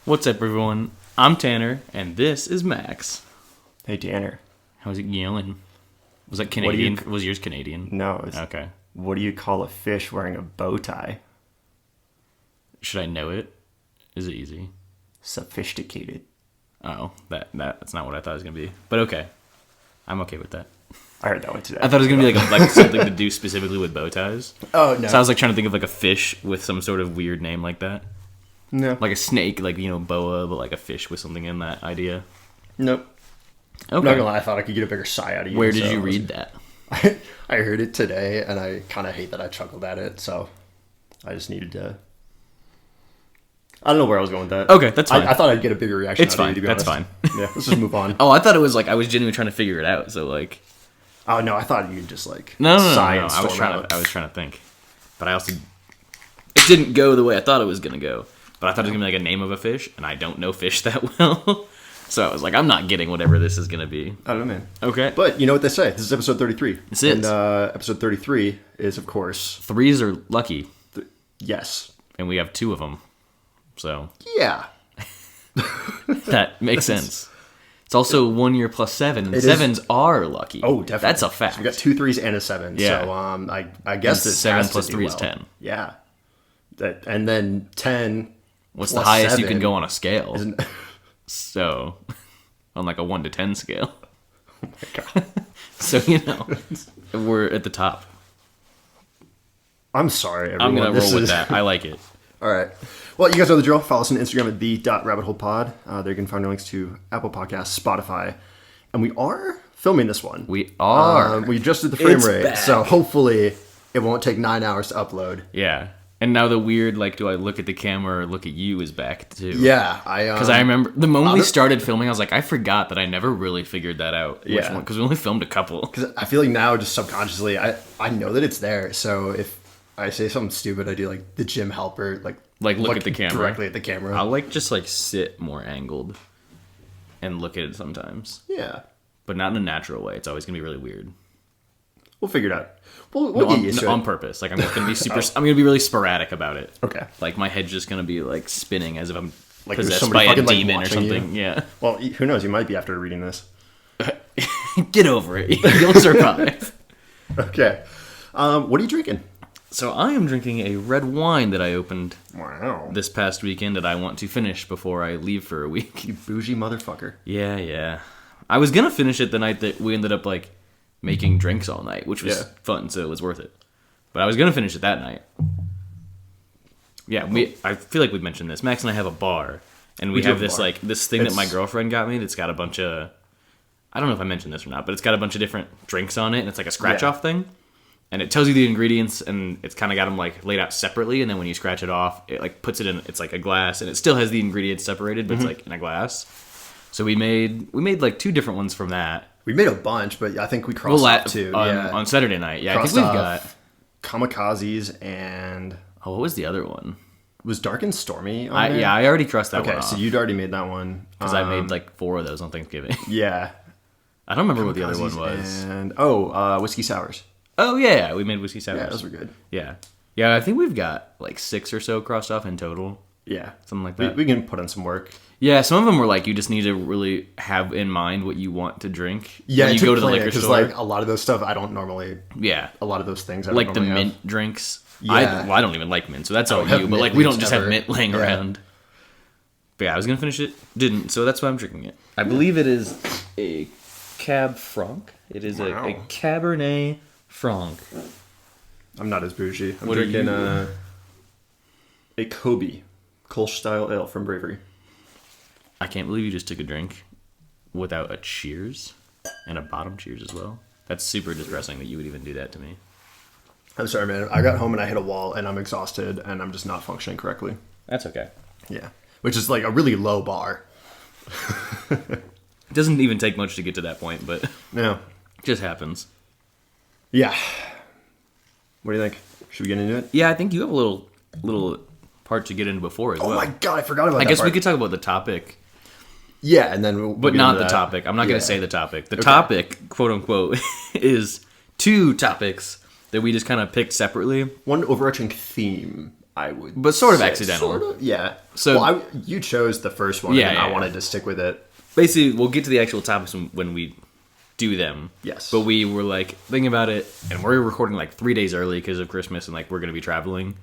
What's up, everyone? I'm Tanner, and this is Max. Hey, Tanner. How's it going? Was that Canadian? Was yours Canadian? No. Okay. What do you call a fish wearing a bow tie? Should I know it? Is it easy? Sophisticated. Oh, that's not what I thought it was going to be. But okay. I'm okay with that. I heard that one today. I thought it was going to be like something to do specifically with bow ties. Oh, no. So I was like trying to think of like a fish with some sort of weird name like that. No. Like a snake, like, boa, but like a fish with something in that idea. Nope. Okay. I'm not gonna lie, I thought I could get a bigger sigh out of you. Where did you read that? I heard it today, and I kind of hate that I chuckled at it, so I just needed to... I don't know where I was going with that. Okay, that's fine. I thought I'd get a bigger reaction It's out fine. of you, to be That's honest. fine. Yeah, let's just move on. Oh, I thought it was like I was genuinely trying to figure it out, so like... Oh, no, I thought you'd just like... No. sigh and I was storm out. trying to think, but I also it didn't go the way I thought it was gonna go. But I thought it was gonna be like a name of a fish, and I don't know fish that well, so I was like, I'm not getting whatever this is gonna be. I don't know, man. Okay, But you know what they say. This is episode 33. This is. And episode 33 is, of course... threes are lucky, Yes. and we have 2 of them, so Yeah. that makes sense. It's also 1 year plus 7, and It is. 7s are lucky. Oh, definitely. That's a fact. So we got 2 3s and a 7. Yeah. So I guess And it's 7 has plus to do 3 is well. 10. Yeah. And then 10. What's the plus highest you 7 can go on a scale? isn't- So, on like a 1 to 10 scale. Oh my god. So, we're at the top. I'm sorry, everyone. I'm going to This roll with is- that. I like it. All right. Well, you guys know the drill. Follow us on Instagram at the.rabbitholepod. There you can find our links to Apple Podcasts, Spotify. And we are filming this one. We are. We adjusted the frame It's rate. back. So hopefully it won't take 9 hours to upload. Yeah. And now the weird, like, do I look at the camera or look at you is back, too. Yeah. Because I remember the moment we started filming, I was like, I forgot that I never really figured that out. Yeah. Because we only filmed a couple. Because I feel like now, just subconsciously, I know that it's there. So if I say something stupid, I do like the gym helper, like look at the camera. directly at the camera. I'll, just sit more angled and look at it sometimes. Yeah, But not in a natural way. It's always going to be really weird. we'll figure it out. We'll get used to it. On purpose. Like, I'm just going to be super... I'm going to be really sporadic about it. Okay. Like, my head's just going to be, like, spinning as if I'm Like there's possessed somebody by a fucking, like, demon or watching you. something. Yeah. Well, who knows? You might be after reading this. Get over it. You'll survive. Okay. What are you drinking? So I am drinking a red wine that I opened Wow. this past weekend that I want to finish before I leave for a week. You bougie motherfucker. Yeah. I was going to finish it the night that we ended up, like, making drinks all night, which was Yeah. fun, so it was worth it. But I was going to finish it that night. Yeah, I feel like we've mentioned this. Max and I have a bar, and we do have have a this, bar. like, this thing that my It's- girlfriend got me that's got a bunch of... I don't know if I mentioned this or not, but it's got a bunch of different drinks on it, and it's like a scratch-off thing. And it tells you the ingredients, and it's kind of got them, like, laid out separately, and then when you scratch it off, it, like, puts it in, it's like a glass, and it still has the ingredients separated, but it's, like, in a glass. So we made, like, 2 different ones from that. We made a bunch, but I think we crossed off two. On Saturday night. Yeah, Crossed I think we've got... off Kamikazes and Oh, what was the other one? was Dark and Stormy on there? Yeah, I already crossed that Okay, one off. so you'd already made that one. Because I made, like, 4 of those on Thanksgiving. Yeah. I don't remember what the other one was. And Whiskey Sours. Oh, yeah, we made whiskey sours. Yeah, those were good. Yeah. Yeah, I think we've got, like, 6 or so crossed off in total. Yeah. Something like that. We can put in some work. Yeah, some of them were like, you just need to really have in mind what you want to drink. Yeah, when it you go took to the planning, liquor 'cause, store. like, a lot of those stuff I don't normally... Yeah. A lot of those things I don't Like the normally mint have. drinks. Yeah. I don't even like mint, so that's all have you. But, mint like, we don't mints just ever. have mint laying Yeah. around. But yeah, I was going to finish it. Didn't, so that's why I'm drinking it. I believe it is a Cab Franc. It is Wow. a Cabernet Franc. I'm not as bougie. I'm What are drinking you? a Kobe Kolsch style ale from Bravery. I can't believe you just took a drink without a cheers and a bottom cheers as well. That's super depressing that you would even do that to me. I'm sorry, man. I got home and I hit a wall and I'm exhausted and I'm just not functioning correctly. That's okay. Yeah. Which is like a really low bar. It doesn't even take much to get to that point, but it No. just happens. Yeah. What do you think? Should we get into it? Yeah, I think you have a little part to get into before as well. Oh my god, I forgot about that. I guess we part. could talk about the topic. Yeah, and then we'll But get not into the that. topic. I'm not going Yeah. to say the topic. The topic, quote unquote, is 2 topics that we just kind of picked separately. One overarching theme. I would, but sort of say accidental. Sort of, yeah. So you chose the first one, and I wanted to stick with it. Basically, we'll get to the actual topics when we do them. Yes. But we were like thinking about it, and we're recording like 3 days early because of Christmas, and like we're gonna be traveling,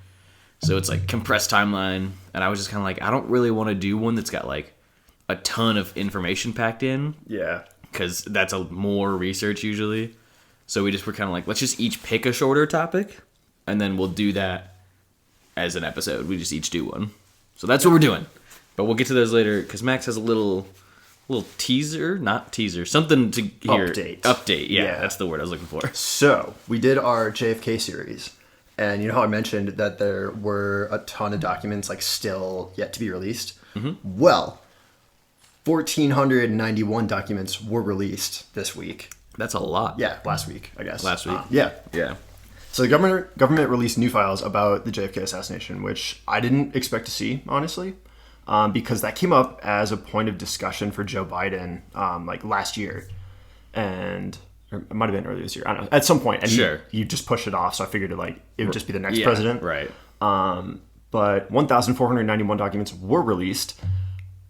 so it's like compressed timeline. And I was just kind of like, I don't really want to do one that's got like a ton of information packed in. Yeah. Because that's more research usually. So we just were kind of like, let's just each pick a shorter topic, and then we'll do that as an episode. We just each do one. So that's what we're doing. But we'll get to those later because Max has a little teaser, not teaser, something to hear. Update. Yeah, that's the word I was looking for. So we did our JFK series, and you know how I mentioned that there were a ton of documents like still yet to be released. Mm-hmm. Well, 1,491 documents were released this week. That's a lot. Yeah, last week, I guess. Last week. Yeah. Yeah. So the government released new files about the JFK assassination, which I didn't expect to see, honestly. Because that came up as a point of discussion for Joe Biden, like last year, or it might have been earlier this year. I don't know. At some point, and sure, you just pushed it off. So I figured it would just be the next president, right? But 1,491 documents were released,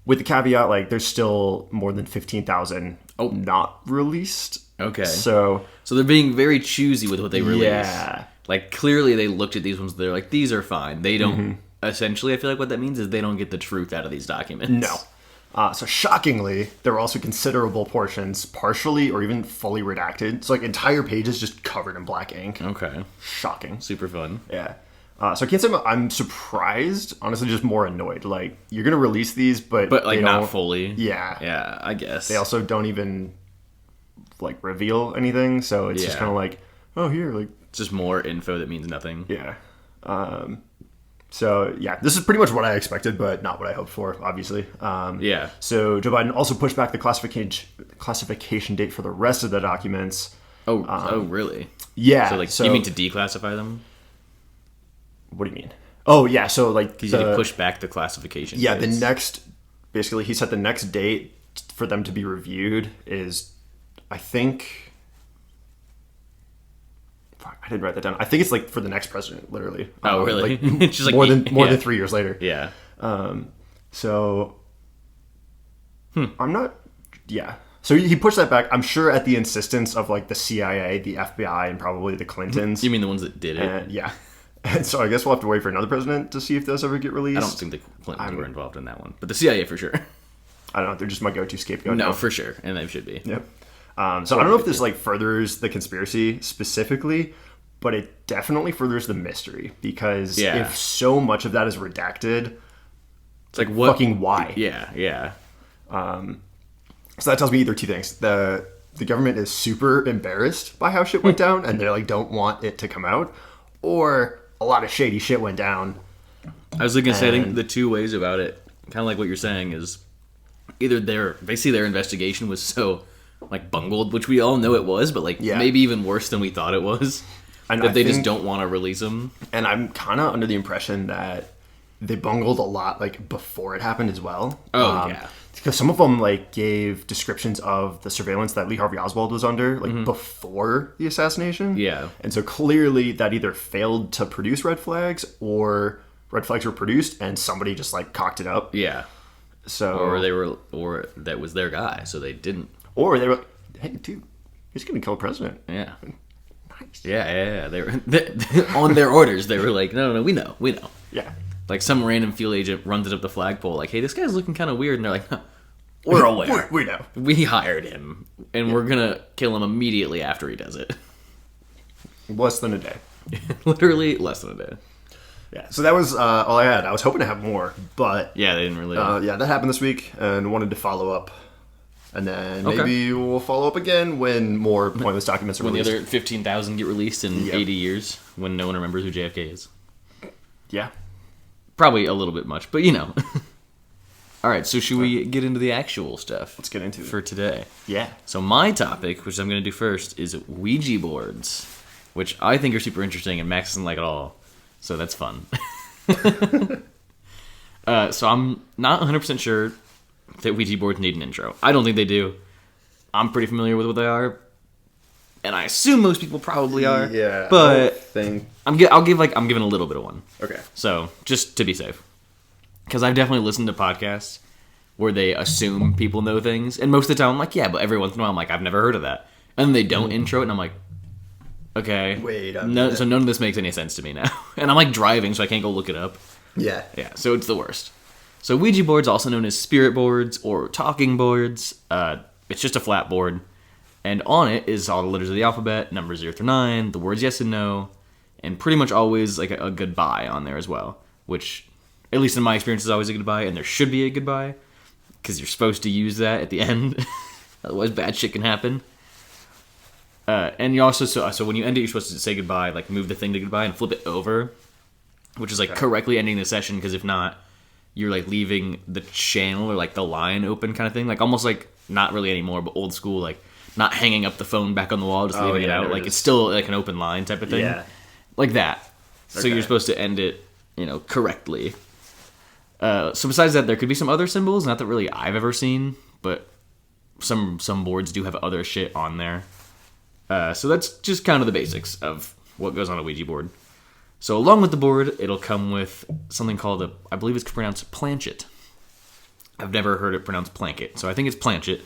with the caveat like there's still more than 15,000 not released. Okay, so they're being very choosy with what they release. Yeah, like clearly they looked at these ones. They're like, these are fine. They don't. Mm-hmm. Essentially, I feel like what that means is they don't get the truth out of these documents. No. So shockingly, there were also considerable portions partially or even fully redacted. So like entire pages just covered in black ink. Okay. Shocking. Super fun. Yeah. So I can't say I'm surprised. Honestly, just more annoyed. Like, you're going to release these, but like not fully. Yeah. Yeah, I guess. They also don't even like reveal anything. So it's just kind of like, oh, here. Like, just more info that means nothing. Yeah. So, yeah, this is pretty much what I expected, but not what I hoped for, obviously. Yeah. So, Joe Biden also pushed back the classification date for the rest of the documents. Oh, really? Yeah. So, you mean to declassify them? What do you mean? Oh, yeah, so, like... He said he pushed back the classification dates. Basically, he said the next date for them to be reviewed is, I think... I didn't write that down. I think it's like for the next president, literally. Oh, really? Like, just more than 3 years later. Yeah. So I'm not. Yeah. So he pushed that back. I'm sure at the insistence of like the CIA, the FBI, and probably the Clintons. You mean the ones that did it? And, yeah. And so I guess we'll have to wait for another president to see if those ever get released. I don't think the Clintons were involved in that one, but the CIA for sure. I don't know. They're just my go-to scapegoat. No, for sure, and they should be. Yep. So I don't know if this like furthers the conspiracy specifically, but it definitely furthers the mystery because if so much of that is redacted, it's like what fucking why? Yeah. So that tells me either two things: the government is super embarrassed by how shit went down, and they like don't want it to come out, or a lot of shady shit went down. I was looking to say, I think the two ways about it, kind of like what you're saying, is either they see their investigation was so like bungled, which we all know it was, but like maybe even worse than we thought it was. And that they just don't want to release them. And I'm kind of under the impression that they bungled a lot like before it happened as well. Yeah. Because some of them like gave descriptions of the surveillance that Lee Harvey Oswald was under like before the assassination. Yeah. And so clearly that either failed to produce red flags or red flags were produced and somebody just like cocked it up. Yeah. So or that was their guy, so they didn't. Or they were like, hey, dude, he's going to kill a president. Yeah. Nice. Yeah. They were on their orders. They were like, no, we know. Yeah. Like some random field agent runs it up the flagpole, like, hey, this guy's looking kind of weird, and they're like, huh, we're aware. We know. We hired him, and we're gonna kill him immediately after he does it. Less than a day. Literally less than a day. Yeah. So that was all I had. I was hoping to have more, but yeah, they didn't really. That happened this week, and wanted to follow up. And then maybe we'll follow up again when more pointless documents are released. When the other 15,000 get released in 80 years, when no one remembers who JFK is. Yeah. Probably a little bit much, but you know. All right, so should we get into the actual stuff? Let's get into it. For today. Yeah. So my topic, which I'm going to do first, is Ouija boards, which I think are super interesting, and Max doesn't like at all. So that's fun. So I'm not 100% sure that Ouija boards need an intro. I don't think they do. I'm pretty familiar with what they are. and I assume most people probably are. Yeah, but I'm giving a little bit of one. Okay. So just to be safe, because I've definitely listened to podcasts where they assume people know things, and most of the time I'm like, yeah, but every once in a while I'm like, I've never heard of that, and then they don't intro it, and I'm like, okay, wait, so none of this makes any sense to me now, and I'm like driving, so I can't go look it up. Yeah. So it's the worst. So Ouija boards, also known as spirit boards or talking boards, it's just a flat board, and on it is all the letters of the alphabet, numbers 0 through 9, the words yes and no, and pretty much always like a goodbye on there as well, which, at least in my experience, is always a goodbye, and there should be a goodbye, because you're supposed to use that at the end, otherwise bad shit can happen. And you also, so when you end it, you're supposed to say goodbye, like move the thing to goodbye and flip it over, which is like correctly ending the session, because if not, you're like leaving the channel or like the line open kind of thing, like almost like not really anymore, but old school, like not hanging up the phone back on the wall, just leaving it out, like it's still like an open line type of thing, like that. So you're supposed to end it, correctly. So besides that, there could be some other symbols, not that really I've ever seen, but some boards do have other shit on there. So that's just kind of the basics of what goes on a Ouija board. So along with the board, it'll come with something called I believe it's pronounced Planchette. I've never heard it pronounced Planket, so I think it's Planchette.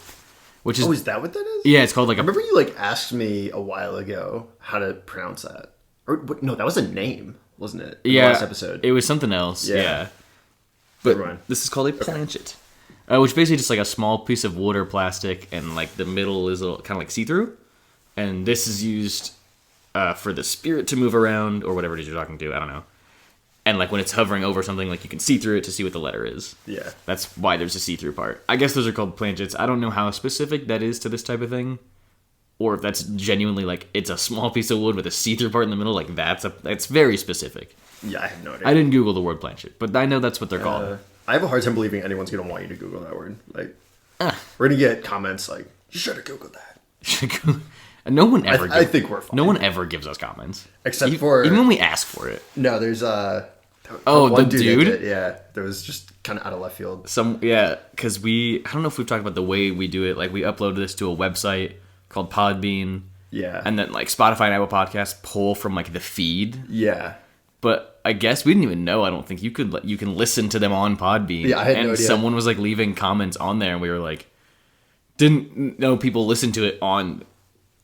Which is, is that what that is? Yeah, it's called like I remember you asked me a while ago how to pronounce that. Or no, that was a name, wasn't it? In the last episode. It was something else. Yeah. But this is called a Planchette, which basically just like a small piece of wood or plastic, and like the middle is kind of like see-through. And this is used for the spirit to move around, or whatever it is you're talking to. I don't know. And like when it's hovering over something, like you can see through it to see what the letter is. Yeah. That's why there's a see-through part. I guess those are called planchettes. I don't know how specific that is to this type of thing, or if that's genuinely like it's a small piece of wood with a see-through part in the middle. Like that's very specific. Yeah, I have no idea. I didn't Google the word planchette, but I know that's what they're called. I have a hard time believing anyone's gonna want you to Google that word. Like, we're gonna get comments like, "You should have Googled that." No one ever. I think we're fine. No one ever gives us comments, except for even when we ask for it. No, there's the dude. That was just kind of out of left field. Because I don't know if we've talked about the way we do it. Like we upload this to a website called Podbean. Yeah. And then like Spotify and Apple Podcasts pull from like the feed. Yeah. But I guess we didn't even know. I don't think you can listen to them on Podbean. Yeah, I had no idea. Someone was like leaving comments on there, and we were like, didn't know people listen to it on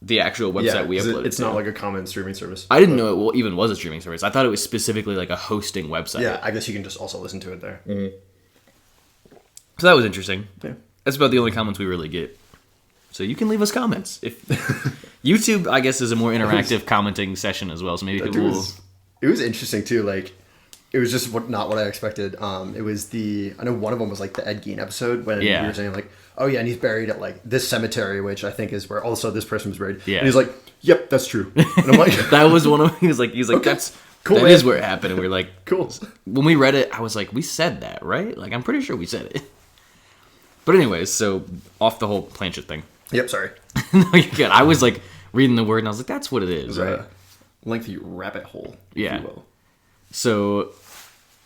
the actual website we uploaded. It's not like a common streaming service. I didn't know it even was a streaming service. I thought it was specifically like a hosting website. Yeah, I guess you can just also listen to it there. Mm-hmm. So that was interesting. Yeah. That's about the only comments we really get. So you can leave us comments. If YouTube, I guess, is a more interactive commenting session as well. So maybe people will. It was interesting too. Like, it was just not what I expected. It was I know one of them was like the Ed Gein episode when you were saying like, oh yeah, and he's buried at like this cemetery, which I think is where also this person was buried. Yeah. And he's like, yep, that's true. And I'm like, that was one of them. He was like, okay, that's cool. That is where it happened. And we were like, cool. When we read it, I was like, we said that, right? Like, I'm pretty sure we said it. But anyways, so off the whole planchette thing. Yep, sorry. No, you're good. I was like reading the word and I was like, that's what it is, right? Lengthy rabbit hole, if you will. So,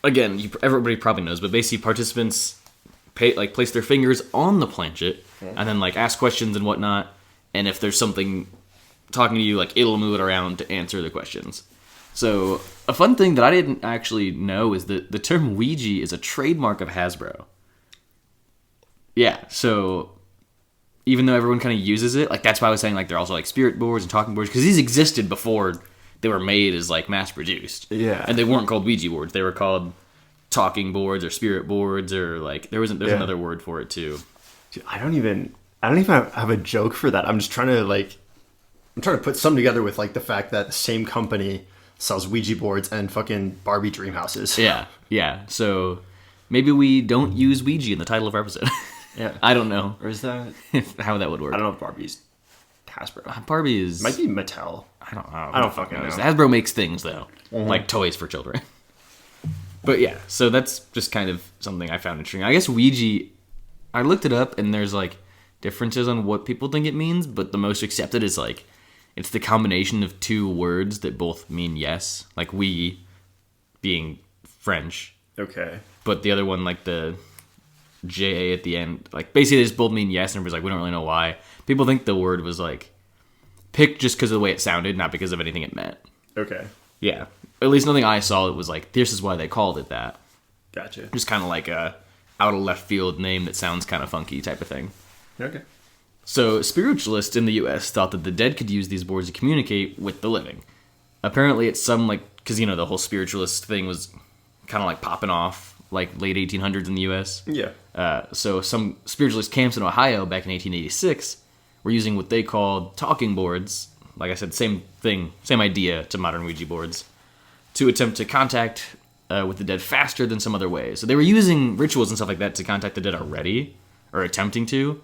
again, everybody probably knows, but basically participants place their fingers on the planchette and then like ask questions and whatnot. And if there's something talking to you, like it'll move it around to answer the questions. So a fun thing that I didn't actually know is that the term Ouija is a trademark of Hasbro. Yeah, so even though everyone kind of uses it, like that's why I was saying like they're also like spirit boards and talking boards, because these existed before they were made as like mass produced. Yeah. And they weren't called Ouija boards. They were called talking boards or spirit boards, or like there's another word for it too. Dude, I don't even have a joke for that. I'm just trying to put something together with like the fact that the same company sells Ouija boards and fucking Barbie dream houses. Yeah. So maybe we don't use Ouija in the title of our episode. Yeah. I don't know. Or is that how that would work? I don't know if Barbie's Hasbro. Barbie is might be Mattel. I don't fucking know. know. Hasbro makes things though, like toys for children. But yeah, so that's just kind of something I found interesting. I guess Ouija, I looked it up and there's like differences on what people think it means, but the most accepted is like it's the combination of two words that both mean yes, like oui being French. Okay. But the other one, like the J-A at the end, like basically they just both mean yes, and everybody's like, we don't really know why. People think the word was like picked just because of the way it sounded, not because of anything it meant. Okay. Yeah. At least nothing I saw that was like, this is why they called it that. Gotcha. Just kind of like a out of left field name that sounds kind of funky type of thing. Okay. So spiritualists in the U.S. thought that the dead could use these boards to communicate with the living. Apparently it's some like, because the whole spiritualist thing was kind of like popping off like late 1800s in the U.S. Yeah. So some spiritualist camps in Ohio back in 1886 were using what they called talking boards. Like I said, same thing, same idea to modern Ouija boards, to attempt to contact with the dead faster than some other ways. So they were using rituals and stuff like that to contact the dead already, or attempting to,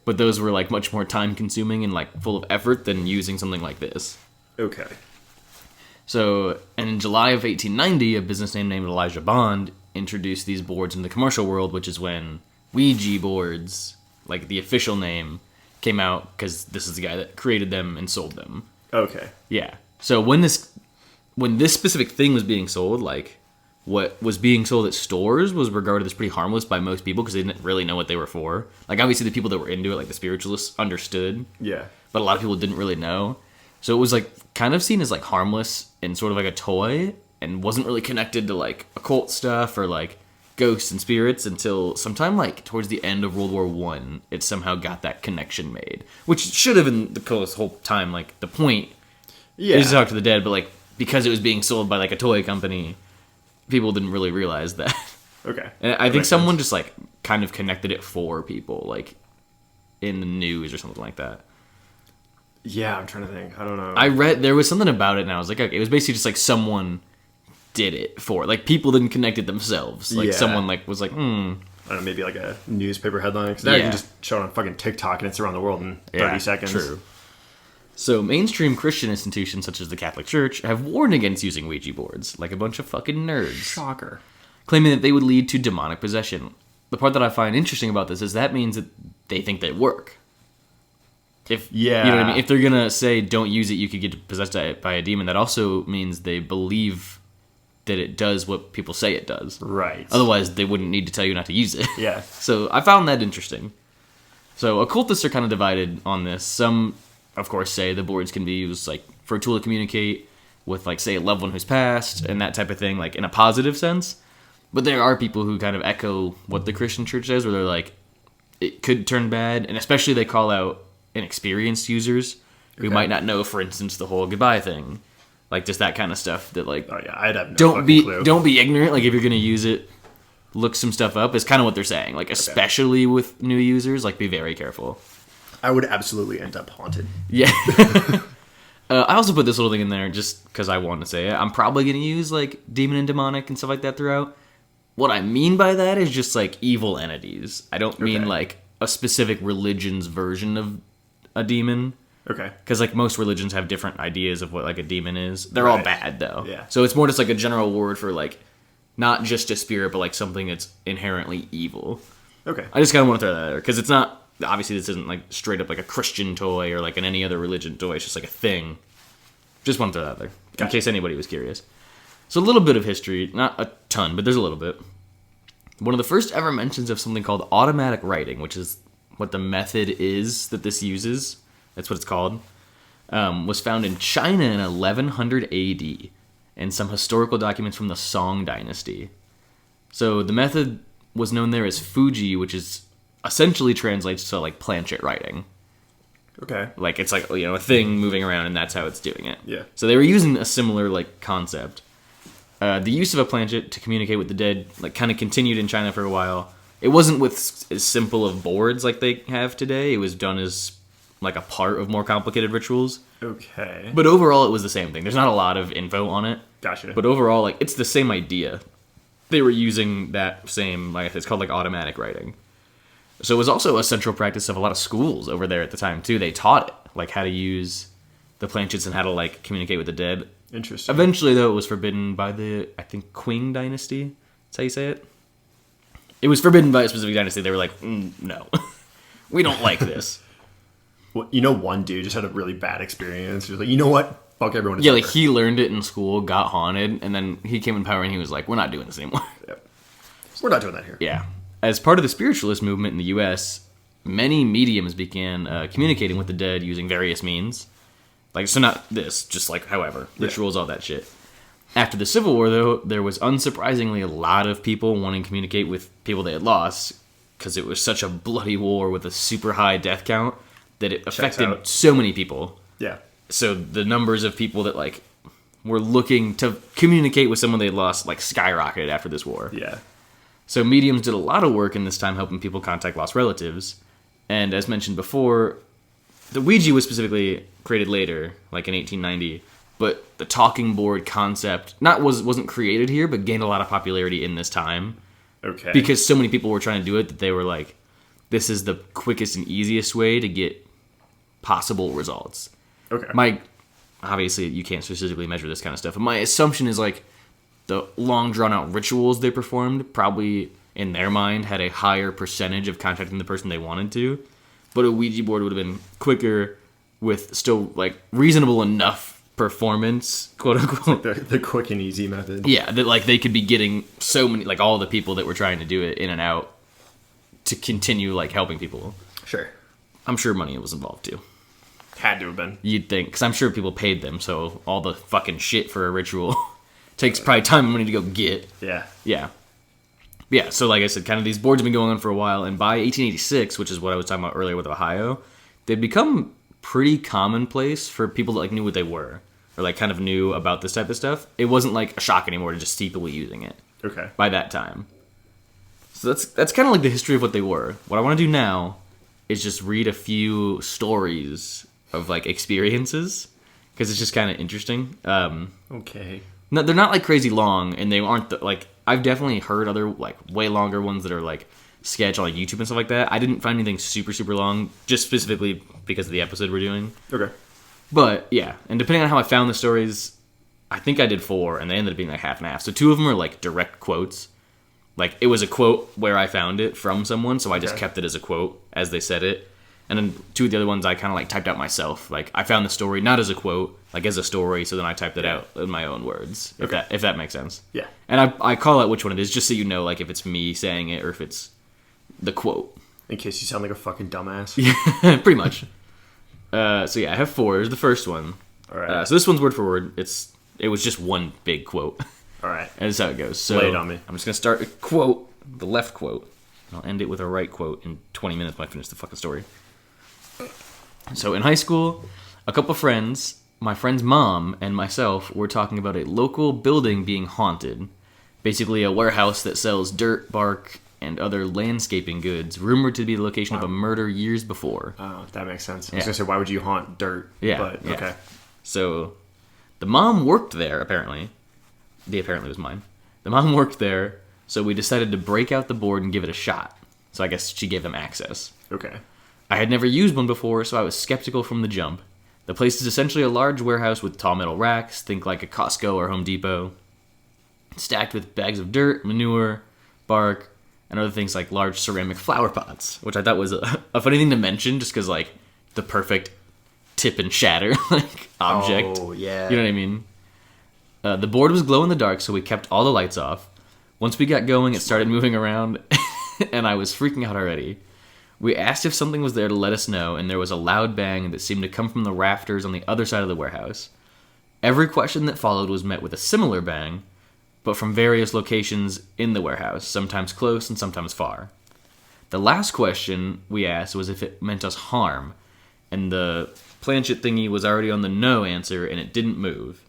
but those were like much more time consuming and like full of effort than using something like this. Okay. So, and in July of 1890, a businessman named Elijah Bond introduced these boards in the commercial world, which is when Ouija boards, like the official name, came out, because this is the guy that created them and sold them. Okay. Yeah. So when this specific thing was being sold, like what was being sold at stores was regarded as pretty harmless by most people because they didn't really know what they were for. Like obviously the people that were into it, like the spiritualists, understood. Yeah. But a lot of people didn't really know. So it was like kind of seen as like harmless and sort of like a toy, and wasn't really connected to like occult stuff or like ghosts and spirits until sometime like towards the end of World War I. It somehow got that connection made, which should have been the whole time. Like the point is to talk to the dead, but like because it was being sold by like a toy company, people didn't really realize that. Okay. And I think someone just like kind of connected it for people, like in the news or something like that. Yeah, I'm trying to think. I don't know. I read there was something about it, and I was like, okay, it was basically just like someone did it for, like people didn't connect it themselves. Like someone like was like, I don't know, maybe like a newspaper headline. Because now you can just show it on fucking TikTok and it's around the world in 30 seconds. True. So mainstream Christian institutions such as the Catholic Church have warned against using Ouija boards, like a bunch of fucking nerds. Shocker. Claiming that they would lead to demonic possession. The part that I find interesting about this is that means that they think they work. You know what I mean? If they're gonna say don't use it, you could get possessed by a demon, that also means they believe that it does what people say it does. Right. Otherwise, they wouldn't need to tell you not to use it. Yeah. So I found that interesting. So occultists are kind of divided on this. Some, of course, say the boards can be used like for a tool to communicate with, like, say, a loved one who's passed and that type of thing, like in a positive sense. But there are people who kind of echo what the Christian church says, where they're like, it could turn bad, and especially they call out inexperienced users who might not know, for instance, the whole goodbye thing, like just that kind of stuff. That like, oh yeah, I'd have no don't be clue. Don't be ignorant. Like if you're gonna use it, look some stuff up. Is kind of what they're saying. Like especially with new users, like be very careful. I would absolutely end up haunted. Yeah. I also put this little thing in there just because I wanted to say it. I'm probably gonna use like demon and demonic and stuff like that throughout. What I mean by that is just like evil entities. I don't mean like a specific religion's version of a demon. Okay. Because like most religions have different ideas of what like a demon is. They're all bad though. Yeah. So it's more just like a general word for like not just a spirit, but like something that's inherently evil. Okay. I just kind of want to throw that out there because it's not, obviously this isn't like straight up like a Christian toy or like in any other religion toy. It's just like a thing. Just want to throw that out there in case anybody was curious. So a little bit of history, not a ton, but there's a little bit. One of the first ever mentions of something called automatic writing, which is what the method is that this uses, that's what it's called, was found in China in 1100 AD in some historical documents from the Song dynasty. So the method was known there as Fuji, which is essentially translates to like planchette writing. Okay. Like it's like, you know, a thing moving around and that's how it's doing it. Yeah. So they were using a similar like concept. The use of a planchette to communicate with the dead like kind of continued in China for a while. It wasn't with as simple of boards like they have today. It was done as like a part of more complicated rituals. Okay. But overall, it was the same thing. There's not a lot of info on it. Gotcha. But overall, like it's the same idea. They were using that same, like it's called like automatic writing. So it was also a central practice of a lot of schools over there at the time too. They taught it, like how to use the planchettes and how to like communicate with the dead. Interesting. Eventually, though, it was forbidden by the, I think, Qing dynasty. That's how you say it? It was forbidden by a specific dynasty. They were like, no, we don't like this. Well, you know, one dude just had a really bad experience. He was like, you know what? Fuck everyone. Yeah, like he learned it in school, got haunted, and then he came in power and he was like, we're not doing this anymore. Yep. We're not doing that here. Yeah. As part of the spiritualist movement in the U.S., many mediums began communicating with the dead using various means. Like, so not this, just like however. Rituals, all that shit. After the Civil War, though, there was unsurprisingly a lot of people wanting to communicate with people they had lost, because it was such a bloody war with a super high death count that it affected so many people. Yeah. So the numbers of people that, like, were looking to communicate with someone they had lost, like, skyrocketed after this war. Yeah. So mediums did a lot of work in this time helping people contact lost relatives. And as mentioned before, the Ouija was specifically created later, like in 1890, but the talking board concept wasn't created here, but gained a lot of popularity in this time. Okay. Because so many people were trying to do it that they were like, this is the quickest and easiest way to get possible results. Okay. Obviously, you can't specifically measure this kind of stuff, but my assumption is like the long drawn out rituals they performed probably in their mind had a higher percentage of contacting the person they wanted to, but a Ouija board would have been quicker with still like reasonable enough performance, quote unquote. The quick and easy method. Yeah, that like they could be getting so many, like all the people that were trying to do it in and out to continue like helping people. Sure. I'm sure money was involved too. Had to have been. You'd think, because I'm sure people paid them, so all the fucking shit for a ritual takes probably time and money to go get. Yeah. Yeah. Yeah, so like I said, kind of these boards have been going on for a while, and by 1886, which is what I was talking about earlier with Ohio, they'd become pretty commonplace for people that like knew what they were, or like kind of knew about this type of stuff. It wasn't like a shock anymore to just see people using it. Okay. By that time. So that's kind of like the history of what they were. What I want to do now is just read a few stories of like experiences, because it's just kind of interesting. Okay. No, they're not like crazy long, and they aren't like I've definitely heard other like way longer ones that are like sketch on like YouTube and stuff like that. I didn't find anything super super long, just specifically because of the episode we're doing. Okay. But yeah, and depending on how I found the stories, I think I did 4, and they ended up being like half and half. So 2 of them are like direct quotes. Like it was a quote where I found it from someone, so I just kept it as a quote as they said it. And then 2 of the other ones I kind of like typed out myself. Like I found the story not as a quote, like as a story, so then I typed it out in my own words. Okay. If that makes sense. Yeah. And I call out which one it is, just so you know, like if it's me saying it or if it's the quote. In case you sound like a fucking dumbass. Yeah, pretty much. So yeah, I have 4. Here's the first one. All right. So this one's word for word. It was just one big quote. All right. And that's how it goes. So lay it on me. I'm just gonna start a quote, the left quote. I'll end it with a right quote in 20 minutes when I finish the fucking story. So in high school, a couple friends, my friend's mom and myself, were talking about a local building being haunted. Basically a warehouse that sells dirt, bark, and other landscaping goods, rumored to be the location of a murder years before. Oh, that makes sense. I was going to say, why would you haunt dirt? Yeah, But, yeah. okay. So the mom worked there, apparently. The apparently was mine. The mom worked there, so we decided to break out the board and give it a shot. So I guess she gave them access. Okay. I had never used one before, so I was skeptical from the jump. The place is essentially a large warehouse with tall metal racks, think like a Costco or Home Depot, stacked with bags of dirt, manure, bark, and other things like large ceramic flower pots, which I thought was a funny thing to mention, just because, like, the perfect tip and shatter like object. Oh, yeah. You know what I mean? The board was glow in the dark, so we kept all the lights off. Once we got going, it started moving around, and I was freaking out already. We asked if something was there to let us know, and there was a loud bang that seemed to come from the rafters on the other side of the warehouse. Every question that followed was met with a similar bang, but from various locations in the warehouse, sometimes close and sometimes far. The last question we asked was if it meant us harm, and the Planchette thingy was already on the no answer, and it didn't move.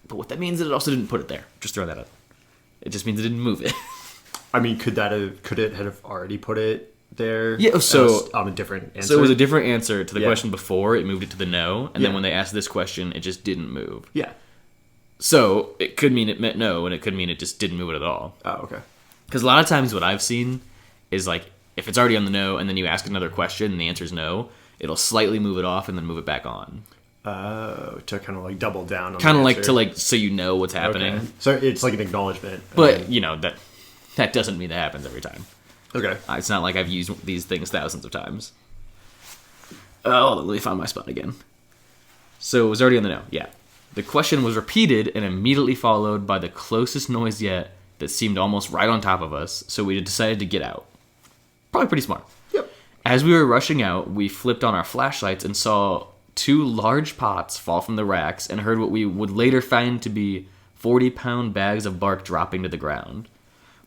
But what that means is it also didn't put it there. Just throw that out. It just means it didn't move it. I mean, could it have already put it there? Yeah, so a different answer. So it was a different answer to the Yeah. question before. It moved it to the no, and then Yeah. when they asked this question, it just didn't move. Yeah. So it could mean it meant no, and it could mean it just didn't move it at all. Oh, okay. Because a lot of times what I've seen is like if it's already on the no, and then you ask another question and the answer is no, it'll slightly move it off and then move it back on. To kind of like double down on Kind of the like answer. to like so you know what's happening. Okay. So it's like an acknowledgement. But you know that doesn't mean that happens every time. Okay. It's not like I've used these things thousands of times. Oh, let me find my spot again. So it was already on the no. Yeah. The question was repeated and immediately followed by the closest noise yet that seemed almost right on top of us, so we decided to get out. Probably pretty smart. Yep. As we were rushing out, we flipped on our flashlights and saw 2 large pots fall from the racks and heard what we would later find to be 40-pound bags of bark dropping to the ground.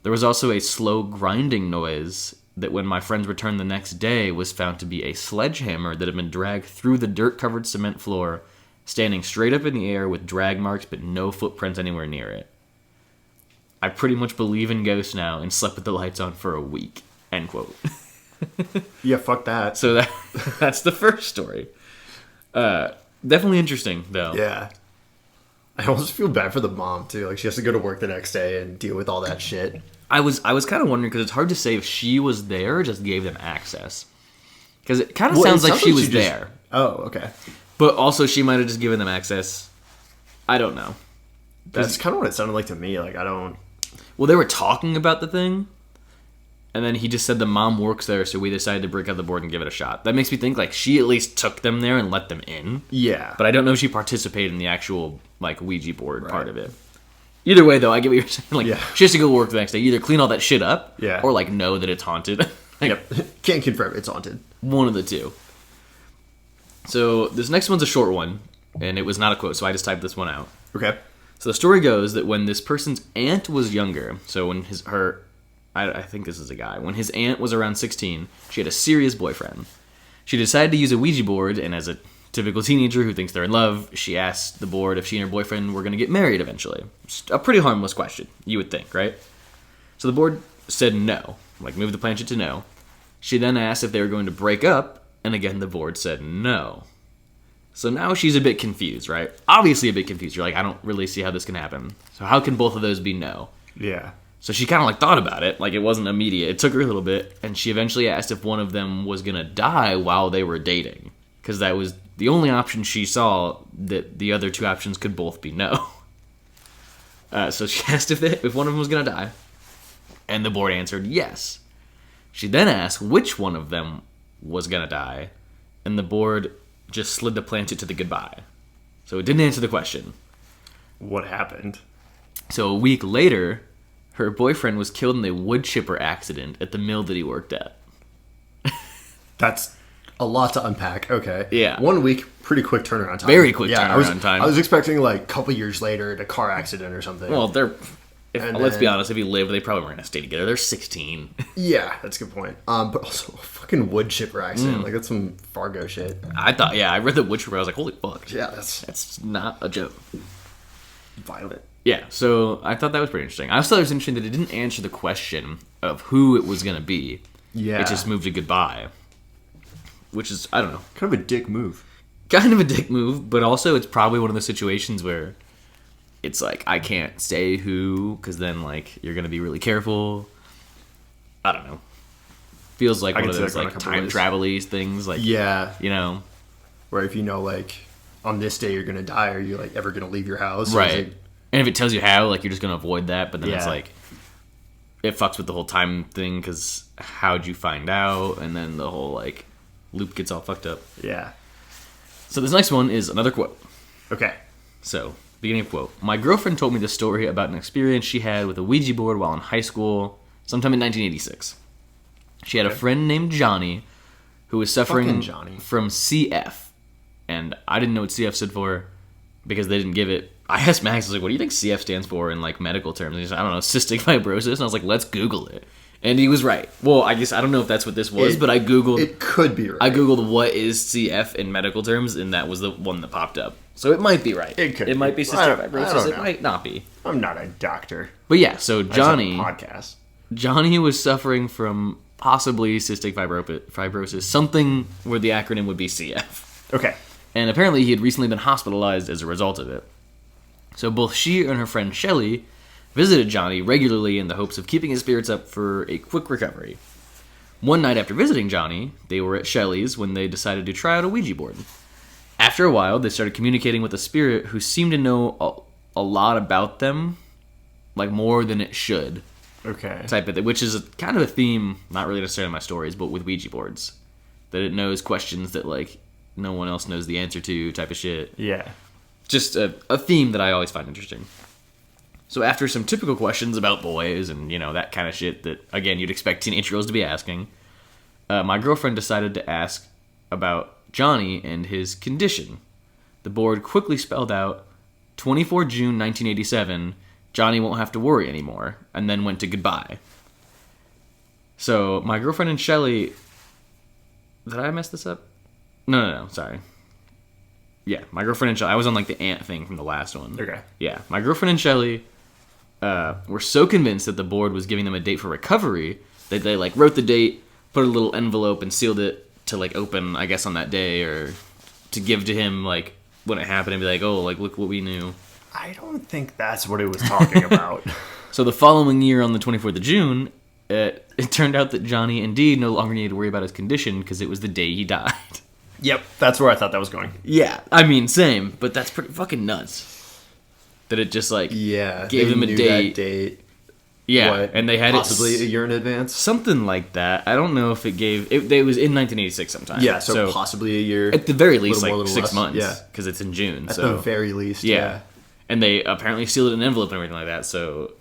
There was also a slow grinding noise that when my friends returned the next day was found to be a sledgehammer that had been dragged through the dirt-covered cement floor, standing straight up in the air with drag marks but no footprints anywhere near it. I pretty much believe in ghosts now and slept with the lights on for a week. End quote. Yeah, fuck that. So that's the first story. Definitely interesting, though. Yeah. I almost feel bad for the mom, too. Like, she has to go to work the next day and deal with all that shit. I was kind of wondering, because it's hard to say if she was there or just gave them access. Because it kind of sounds like she was there. Oh, okay. But also, she might have just given them access. I don't know. That's kind of what it sounded like to me. Like, I don't... Well, they were talking about the thing, and then he just said the mom works there, so we decided to break out the board and give it a shot. That makes me think, like, she at least took them there and let them in. Yeah. But I don't know if she participated in the actual, like, Ouija board part of it. Either way, though, I get what you're saying. Like, she has to go work the next day. Either clean all that shit up, or, like, know that it's haunted. Like, yep. Can't confirm it's haunted. One of the two. So, this next one's a short one, and it was not a quote, so I just typed this one out. Okay. So the story goes that when this person's aunt was younger, so when I think this is a guy, when his aunt was around 16, she had a serious boyfriend. She decided to use a Ouija board, and as a typical teenager who thinks they're in love, she asked the board if she and her boyfriend were going to get married eventually. Just a pretty harmless question, you would think, right? So the board said no, like moved the planchette to no. She then asked if they were going to break up, and again the board said no. So now she's a bit confused, right? Obviously a bit confused. You're like, I don't really see how this can happen. So how can both of those be no? Yeah. So she kind of like thought about it. Like it wasn't immediate. It took her a little bit. And she eventually asked if one of them was going to die while they were dating. Because that was the only option she saw, that the other two options could both be no. So she asked if one of them was going to die. And the board answered yes. She then asked which one of them was going to die. And the board just slid the planchette to the goodbye. So it didn't answer the question. What happened? So a week later, her boyfriend was killed in a wood chipper accident at the mill that he worked at. That's a lot to unpack. Okay. Yeah. 1 week, pretty quick turnaround time. Very quick turnaround time. I was expecting like a couple years later, a car accident or something. Well, let's be honest, if he lived, they probably weren't going to stay together. They're 16. Yeah, that's a good point. But also a fucking wood chipper accident. Like, that's some Fargo shit. I read the wood chipper. I was like, holy fuck. Yeah, that's not a joke. Violent. Yeah, so I thought that was pretty interesting. I also thought it was interesting that it didn't answer the question of who it was going to be. Yeah. It just moved to goodbye. Which is, I don't know. Kind of a dick move. Kind of a dick move, but also it's probably one of those situations where it's like, I can't say who, because then, like, you're going to be really careful. I don't know. Feels like one of those, like, time travel-y things. Like, yeah. You know? Where if you know, like, on this day you're going to die, are you, like, ever going to leave your house? Right. And if it tells you how, like, you're just going to avoid that, but then it's like, it fucks with the whole time thing, because how'd you find out? And then the whole, like, loop gets all fucked up. Yeah. So this next one is another quote. Okay. So, beginning of quote. My girlfriend told me the story about an experience she had with a Ouija board while in high school, sometime in 1986. She had a friend named Johnny who was suffering from CF. And I didn't know what CF stood for because they didn't give it. I asked Max, I was like, what do you think CF stands for in, like, medical terms? And he said, I don't know, cystic fibrosis. And I was like, let's Google it. And he was right. Well, I guess I don't know if that's what this was, but I Googled... It could be right. I Googled what is CF in medical terms, and that was the one that popped up. So it might be right. It could It might be cystic fibrosis. It might not be. I'm not a doctor. But yeah, so Johnny... Podcast. Johnny was suffering from possibly cystic fibrosis, something where the acronym would be CF. Okay. And apparently he had recently been hospitalized as a result of it. So both she and her friend Shelley visited Johnny regularly in the hopes of keeping his spirits up for a quick recovery. One night after visiting Johnny, they were at Shelley's when they decided to try out a Ouija board. After a while, they started communicating with a spirit who seemed to know a lot about them, like more than it should. Okay. Type of thing, which is kind of a theme, not really necessarily in my stories, but with Ouija boards. That it knows questions that, like, no one else knows the answer to, type of shit. Yeah. Just a theme that I always find interesting. So after some typical questions about boys and, you know, that kind of shit that, again, you'd expect teenage girls to be asking, my girlfriend decided to ask about Johnny and his condition. The board quickly spelled out 24 June 1987, Johnny won't have to worry anymore, and then went to goodbye. So, my girlfriend and Shelly... Did I mess this up? No, sorry. Yeah, my girlfriend and Shelly... I was on, like, the ant thing from the last one. Okay. Yeah, my girlfriend and Shelly were so convinced that the board was giving them a date for recovery that they, like, wrote the date, put a little envelope, and sealed it to, like, open, I guess, on that day, or to give to him, like, when it happened, and be like, oh, like, look what we knew. I don't think that's what it was talking about. So the following year, on the 24th of June... It turned out that Johnny indeed no longer needed to worry about his condition because it was the day he died. Yep, that's where I thought that was going. Yeah, I mean, same, but that's pretty fucking nuts. That it just, like, gave them a date. That date. Yeah, What, and they had possibly it... a year in advance? Something like that. I don't know if it gave... It was in 1986 sometime. Yeah, so possibly a year. At the very least, more, like, 6 less. months. Yeah. Because it's in June, At so... the very least, yeah. And they apparently sealed it in an envelope and everything like that, so...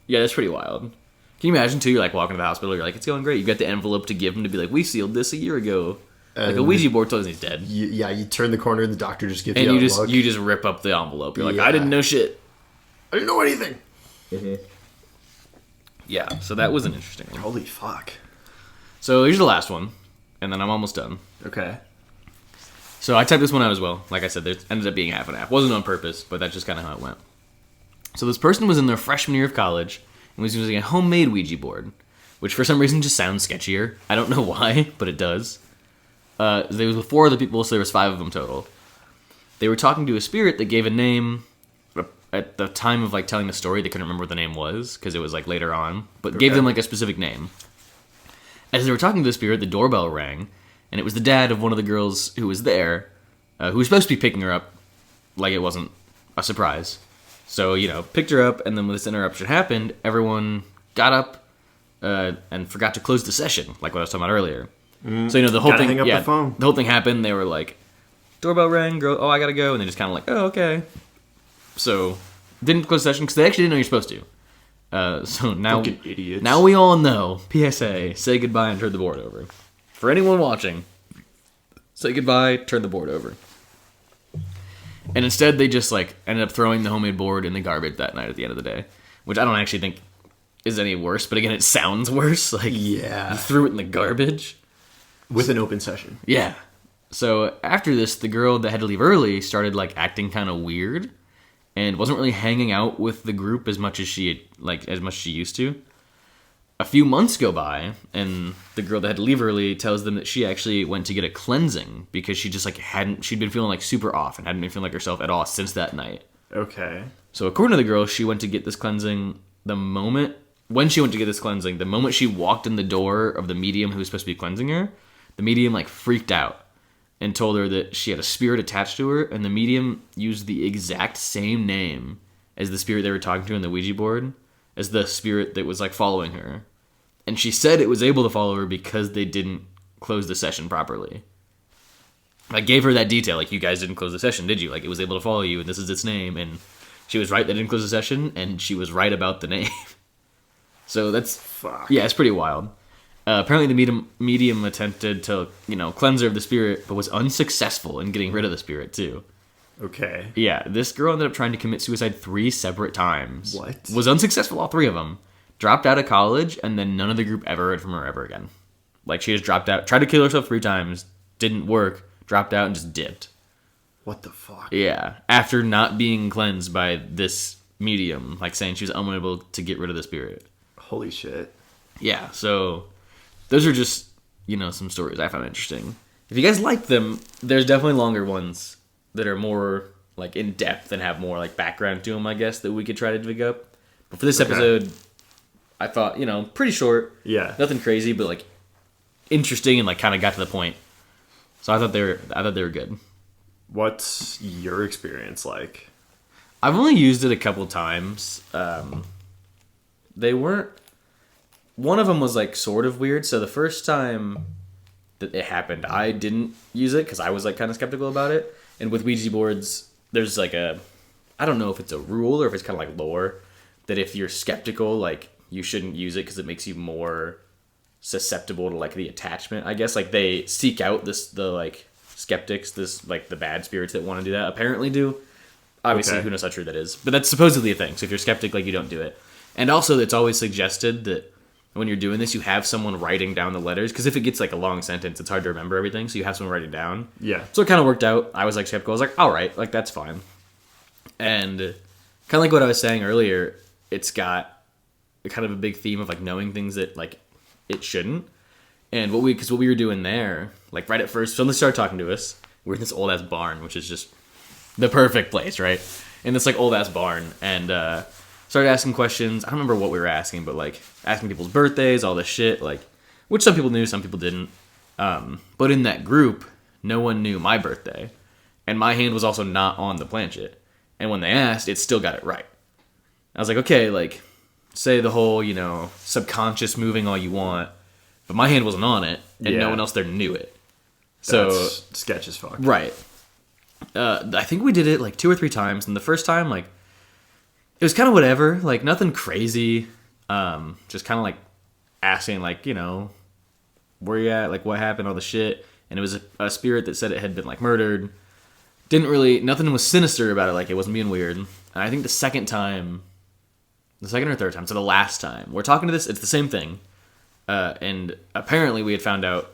Yeah, that's pretty wild. Can you imagine, too, you're, like, walking to the hospital, you're like, it's going great. You got the envelope to give him to be like, we sealed this a year ago. Like, a Ouija board tells him he's dead. You turn the corner and the doctor just gives and you you a look. you just rip up the envelope. You're like, I didn't know shit. I didn't know anything. Mm-hmm. Yeah, so that was an interesting one. Holy fuck. So here's the last one, and then I'm almost done. Okay. So I typed this one out as well. Like I said, there ended up being half and half. Wasn't on purpose, but that's just kind of how it went. So this person was in their freshman year of college and was using a homemade Ouija board, which for some reason just sounds sketchier. I don't know why, but it does. There was 4 other people, so there was 5 of them total. They were talking to a spirit that gave a name. At the time of, like, telling the story, they couldn't remember what the name was, because it was, like, later on, but gave them, like, a specific name. As they were talking to the spirit, the doorbell rang, and it was the dad of one of the girls who was there, who was supposed to be picking her up, like it wasn't a surprise. So, picked her up, and then when this interruption happened, everyone got up and forgot to close the session, like what I was talking about earlier. So, the whole thing, hang up the phone. The whole thing happened. They were like, doorbell rang, girl, oh, I gotta go, and they just kind of like, oh, okay. So, didn't close the session because they actually didn't know you're supposed to. So now, Fucking idiots. Now we all know. PSA: say goodbye and turn the board over. For anyone watching, say goodbye, turn the board over. And instead, they just like ended up throwing the homemade board in the garbage that night at the end of the day, which I don't actually think is any worse. But again, it sounds worse. Like, Yeah. you threw it in the garbage With an open session. Yeah. So after this, the girl that had to leave early started like acting kind of weird, and wasn't really hanging out with the group as much as she used to. A few months go by, and the girl that had to leave early tells them that she actually went to get a cleansing because she just like she'd been feeling like super off and hadn't been feeling like herself at all since that night. Okay. So according to the girl, she went to get this cleansing the moment she walked in the door of the medium who was supposed to be cleansing her, the medium like freaked out and told her that she had a spirit attached to her, and the medium used the exact same name as the spirit they were talking to on the Ouija board, as the spirit that was like following her. And she said it was able to follow her because they didn't close the session properly. I gave her that detail, like, you guys didn't close the session, did you? Like, it was able to follow you, and this is its name, and she was right, they didn't close the session, and she was right about the name. So that's... Fuck. Yeah, it's pretty wild. Apparently the medium attempted to, cleanse her of the spirit, but was unsuccessful in getting rid of the spirit, too. Okay. Yeah, this girl ended up trying to commit suicide 3 separate times. What? Was unsuccessful, all 3 of them. Dropped out of college, and then none of the group ever heard from her ever again. Like, she just dropped out, tried to kill herself 3 times, didn't work, dropped out, and just dipped. What the fuck? Yeah, after not being cleansed by this medium, like saying she was unable to get rid of the spirit. Holy shit. Yeah, so those are just, some stories I found interesting. If you guys like them, there's definitely longer ones that are more, like, in-depth and have more, like, background to them, I guess, that we could try to dig up. But for this episode, I thought, pretty short. Yeah. Nothing crazy, but, like, interesting and, like, kind of got to the point. So I thought they were good. What's your experience like? I've only used it a couple times. They weren't... One of them was, like, sort of weird. So the first time that it happened, I didn't use it because I was, like, kind of skeptical about it. And with Ouija boards, there's, like, I don't know if it's a rule or if it's kind of like lore, that if you're skeptical, like, you shouldn't use it because it makes you more susceptible to like the attachment, I guess. Like they seek out the like skeptics, like the bad spirits that want to do that apparently do. Obviously, who knows how true that is, but that's supposedly a thing. So if you're skeptic, like you don't do it. And also, it's always suggested that when you're doing this, you have someone writing down the letters, because if it gets like a long sentence, it's hard to remember everything. So you have someone writing down. Yeah. So it kind of worked out. I was like skeptical. I was like, all right, like that's fine. And kind of like what I was saying earlier, it's got kind of a big theme of like knowing things that like it shouldn't. And what we were doing there, like right at first, someone started talking to us. We're in this old ass barn, which is just the perfect place, right? In this like old ass barn, and started asking questions. I don't remember what we were asking, but like asking people's birthdays, all this shit, like which some people knew, some people didn't. But in that group, no one knew my birthday, and my hand was also not on the planchette. And when they asked, it still got it right. I was like, okay, like say the whole subconscious moving all you want, but my hand wasn't on it, and no one else there knew it. So that's sketch as fuck, right? I think we did it like 2 or 3 times, and the first time, like, it was kind of whatever, like nothing crazy. Just kind of like asking, like, where you at, like what happened, all the shit. And it was a spirit that said it had been like murdered. Nothing was sinister about it, like it wasn't being weird. And I think the second or third time, so the last time we're talking to this, it's the same thing. And apparently we had found out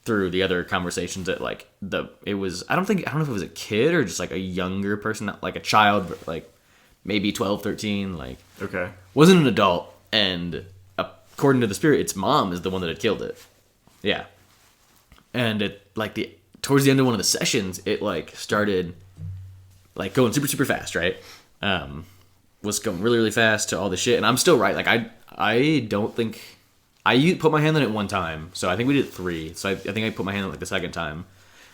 through the other conversations that like I don't know if it was a kid or just like a younger person, not like a child, but like maybe 12, 13, like wasn't an adult. And according to the spirit, its mom is the one that had killed it. Yeah. And it like towards the end of one of the sessions, it like started like going super, super fast, right? Was going really, really fast to all the shit. And I'm still right. Like I don't think I put my hand on it one time, so I think we did 3. So I think I put my hand on it like the second time,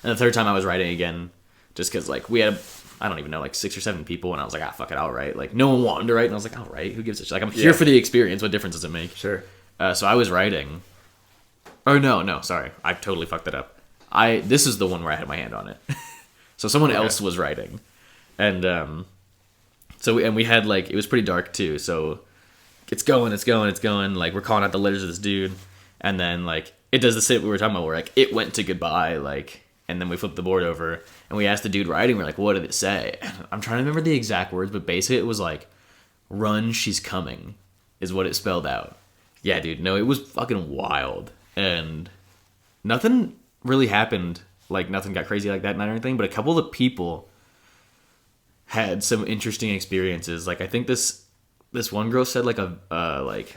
and the third time I was writing again, just because like we had I don't even know, like 6 or 7 people, and I was like, fuck it, I'll write. Like no one wanted to write, and I was like, I'll write. Who gives a shit? Like I'm here for the experience. What difference does it make? Sure. So I was writing. Oh no, sorry, I totally fucked that up. This is the one where I had my hand on it. So someone else was writing, and we had like it was pretty dark too, so. It's going. Like, we're calling out the letters of this dude. And then, like, it does the shit we were talking about where, like, it went to goodbye, like, and then we flipped the board over. And we asked the dude writing, we're like, what did it say? And I'm trying to remember the exact words, but basically it was like, run, she's coming, is what it spelled out. Yeah, dude, no, it was fucking wild. And nothing really happened. Like, nothing got crazy like that night or anything. But a couple of people had some interesting experiences. Like, I think this one girl said like a like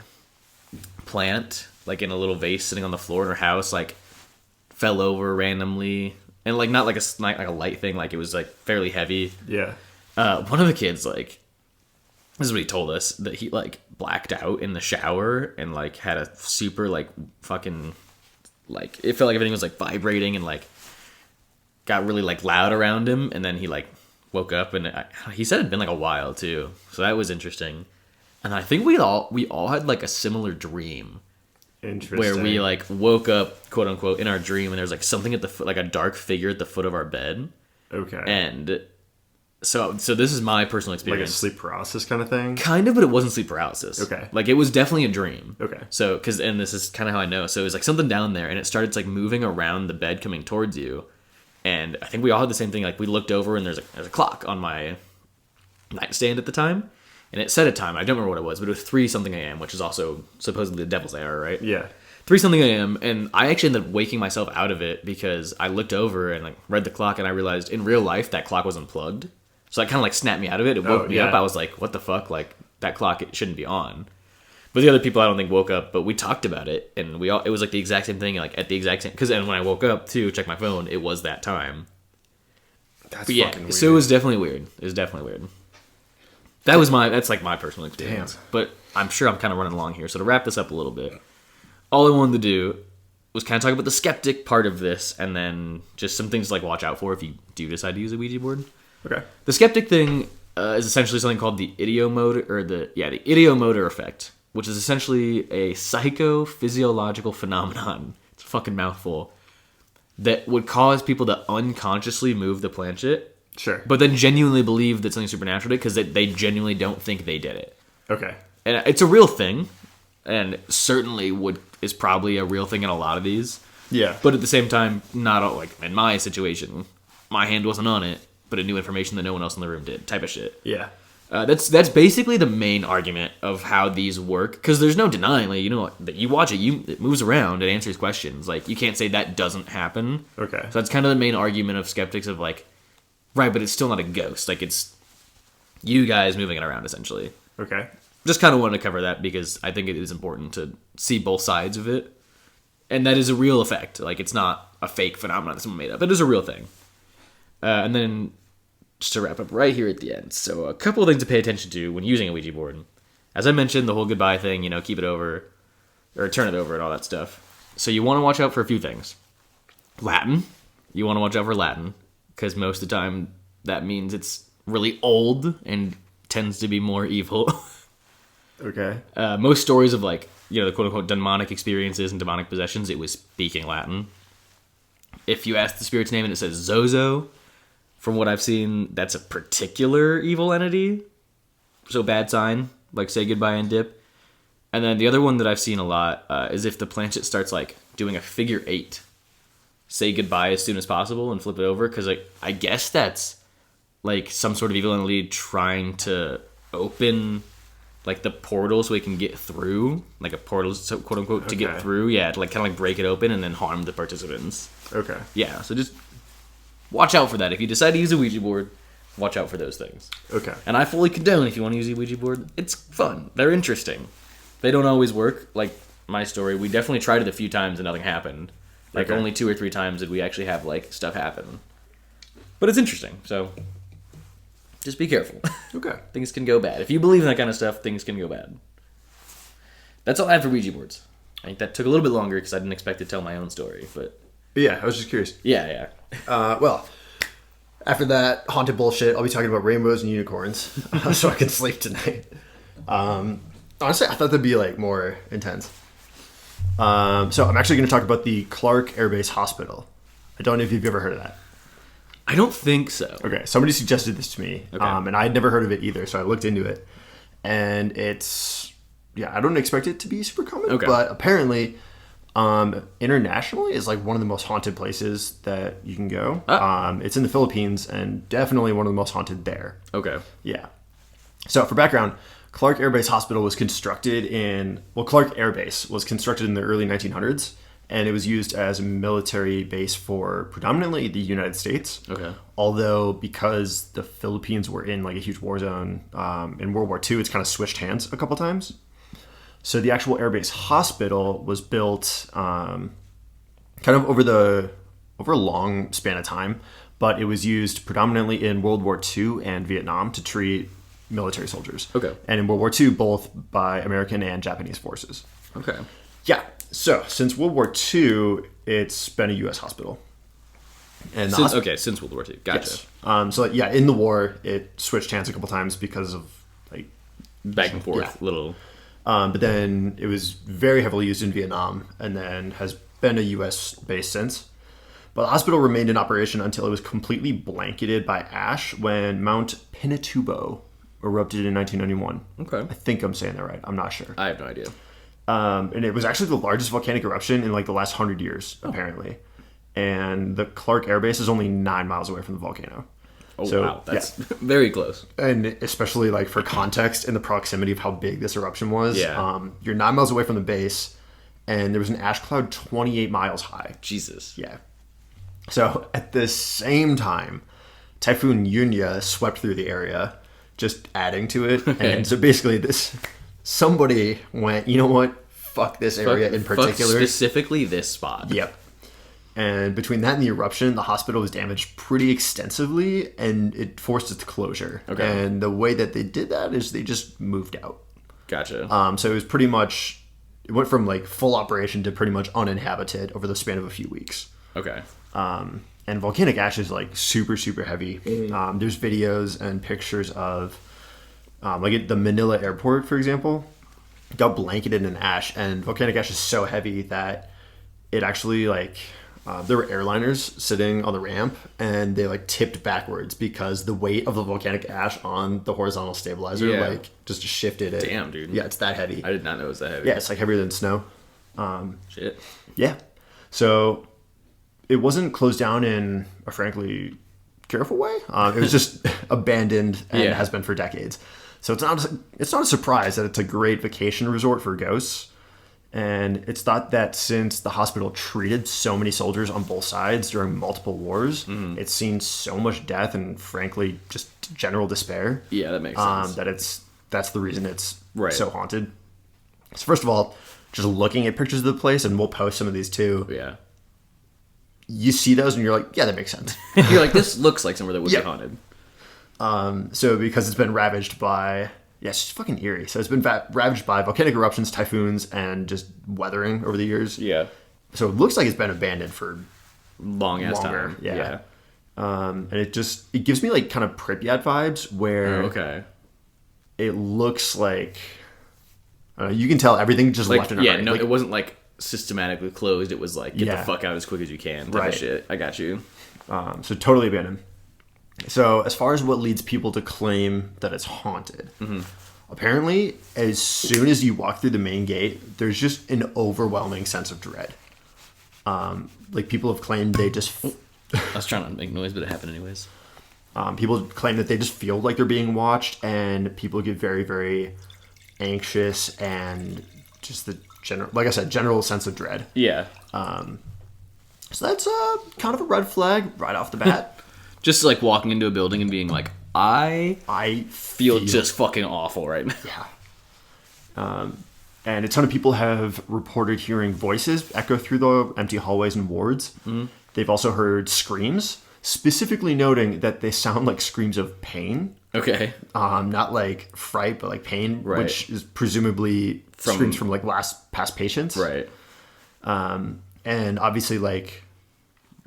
plant like in a little vase sitting on the floor in her house like fell over randomly, and like not like a light thing, like it was like fairly heavy. Yeah. One of the kids, like, this is what he told us, that he like blacked out in the shower and like had a super like fucking like it felt like everything was like vibrating and like got really like loud around him, and then he like woke up and he said it'd been like a while too, so that was interesting. And I think we all had like a similar dream. Interesting. Where we like woke up, quote unquote, in our dream, and there's like something at the foot, like a dark figure at the foot of our bed. Okay. And so this is my personal experience. Like a sleep paralysis kind of thing? Kind of, but it wasn't sleep paralysis. Okay. Like it was definitely a dream. Okay. So, and this is kind of how I know. So it was like something down there, and it started like moving around the bed coming towards you. And I think we all had the same thing. Like we looked over, and there's a clock on my nightstand at the time. And it said a time. I don't remember what it was, but it was 3-something a.m., which is also supposedly the devil's hour, right? Yeah. 3-something a.m., and I actually ended up waking myself out of it because I looked over and like read the clock, and I realized in real life that clock was unplugged. So that kind of like snapped me out of it. It woke me up. I was like, what the fuck? Like that clock, it shouldn't be on. But the other people I don't think woke up, but we talked about it, and it was like the exact same thing, like at the exact same, because then when I woke up to check my phone, it was that time. That's fucking weird. So it was definitely weird. That's like my personal experience. Damn. But I'm sure I'm kind of running along here. So to wrap this up a little bit, all I wanted to do was kind of talk about the skeptic part of this, and then just some things to like watch out for if you do decide to use a Ouija board. Okay. The skeptic thing is essentially something called the ideomotor effect, which is essentially a psychophysiological phenomenon. It's a fucking mouthful. That would cause people to unconsciously move the planchette. Sure. But then genuinely believe that something supernatural did because they genuinely don't think they did it. Okay. And it's a real thing. and certainly is probably a real thing in a lot of these. Yeah. But at the same time, not all, like in my situation, my hand wasn't on it, but it knew information that no one else in the room did, type of shit. Yeah. That's basically the main argument of how these work, because there's no denying, like, you know, that you watch it, it moves around, it answers questions. Like, you can't say that doesn't happen. Okay. So that's kind of the main argument of skeptics of, like, right, but it's still not a ghost. Like, it's you guys moving it around, essentially. Okay. Just kind of wanted to cover that because I think it is important to see both sides of it. And that is a real effect. Like, it's not a fake phenomenon that someone made up. It is a real thing. And then, just to wrap up right here at the end. So, a couple of things to pay attention to when using a Ouija board. As I mentioned, the whole goodbye thing, you know, keep it over, or turn it over and all that stuff. So, you want to watch out for a few things. Latin. You want to watch out for Latin, because most of the time that means it's really old and tends to be more evil. Okay. Most stories of, like, you know, the quote-unquote demonic experiences and demonic possessions, it was speaking Latin. If you ask the spirit's name and it says Zozo, from what I've seen, that's a particular evil entity. So bad sign, like say goodbye and dip. And then the other one that I've seen a lot is if the planchette starts, like, doing a figure 8. Say goodbye as soon as possible and flip it over, because, like, I guess that's, like, some sort of evil entity trying to open, like, the portal so we can get through, like a portal, so quote unquote, to get through. Yeah, to, like, kind of like break it open and then harm the participants. Okay. Yeah, so just watch out for that. If you decide to use a Ouija board, watch out for those things. Okay. And I fully condone if you want to use a Ouija board. It's fun. They're interesting. They don't always work. Like my story, we definitely tried it a few times and nothing happened. Like only 2 or 3 times did we actually have, like, stuff happen. But it's interesting, so just be careful. Okay. Things can go bad. If you believe in that kind of stuff, things can go bad. That's all I have for Ouija boards. I think that took a little bit longer because I didn't expect to tell my own story, but Yeah, I was just curious. yeah. Well, after that haunted bullshit, I'll be talking about rainbows and unicorns, so I can sleep tonight. Honestly, I thought that'd be, like, more intense. So I'm actually going to talk about the Clark Airbase Hospital. I don't know if you've ever heard of that. I don't think so. Okay, somebody suggested this to me, and I had never heard of it either, so I looked into it. And it's, I don't expect it to be super common, but apparently, internationally is, like, one of the most haunted places that you can go. It's in the Philippines, and definitely one of the most haunted there. Okay. Yeah. So for background, Clark Airbase Hospital was constructed Clark Airbase was constructed in the early 1900s, and it was used as a military base for predominantly the United States. Okay. Although, because the Philippines were in, like, a huge war zone in World War II, it's kind of switched hands a couple times. So the actual Airbase Hospital was built kind of over a long span of time, but it was used predominantly in World War II and Vietnam to treat military soldiers. Okay. And in World War II, both by American and Japanese forces. Okay. Yeah. So, since World War II, it's been a U.S. hospital. And since World War II. Gotcha. Yes. In the war, it switched hands a couple times because of, like, back and forth, little. But then it was very heavily used in Vietnam, and then has been a U.S. base since. But the hospital remained in operation until it was completely blanketed by ash when Mount Pinatubo erupted in 1991. Okay. I think I'm saying that right. I'm not sure. I have no idea. And it was actually the largest volcanic eruption in, like, the last 100 years, apparently. And the Clark Air Base is only 9 miles away from the volcano. Oh, wow. That's very close. And especially, like, for context and the proximity of how big this eruption was. You're 9 miles away from the base, and there was an ash cloud 28 miles high. Jesus. Yeah. So, at the same time, Typhoon Yunya swept through the area, just adding to it. And so basically somebody went, you know what? Fuck this area in particular. Specifically this spot. Yep. And between that and the eruption, the hospital was damaged pretty extensively, and it forced its closure. Okay. And the way that they did that is they just moved out. Gotcha. So it was pretty much, it went from, like, full operation to pretty much uninhabited over the span of a few weeks. Okay. And volcanic ash is, like, super, super heavy. There's videos and pictures of, like, at the Manila airport, for example, got blanketed in ash, and volcanic ash is so heavy that it actually, like, there were airliners sitting on the ramp, and they like tipped backwards because the weight of the volcanic ash on the horizontal stabilizer like just shifted it. Damn, dude. Yeah, it's that heavy. I did not know it was that heavy. Yeah, it's like heavier than snow. Shit. Yeah. So it wasn't closed down in a frankly careful way. It was just abandoned and has been for decades. So it's not a surprise that it's a great vacation resort for ghosts. And it's thought that since the hospital treated so many soldiers on both sides during multiple wars, it's seen so much death and frankly just general despair. Yeah, that makes sense. That's the reason it's so haunted. So first of all, just looking at pictures of the place, and we'll post some of these too. Yeah. You see those and you're like, yeah, that makes sense. You're like, this looks like somewhere that would be haunted. So because it's been ravaged by, it's just fucking eerie. So it's been ravaged by volcanic eruptions, typhoons, and just weathering over the years. Yeah. So it looks like it's been abandoned for longer time. Yeah. And it gives me like kind of Pripyat vibes where it looks like, I don't know, you can tell everything just like, left and right. Yeah, no, it wasn't like systematically closed. It was like, get the fuck out as quick as you can type of shit. I got you. So totally abandoned. So as far as what leads people to claim that it's haunted, apparently as soon as you walk through the main gate, there's just an overwhelming sense of dread. Like people have claimed they just... I was trying to make noise, but it happened anyways. People claim that they just feel like they're being watched, and people get very, very anxious and just the general, like I said, general sense of dread. Yeah. So that's kind of a red flag right off the bat. Just like walking into a building and being like, I feel just fucking awful right now. Yeah. And a ton of people have reported hearing voices echo through the empty hallways and wards. They've also heard screams, specifically noting that they sound like screams of pain. Okay. Not like fright, but like pain, which is presumably screams from like past patients. Right. And obviously like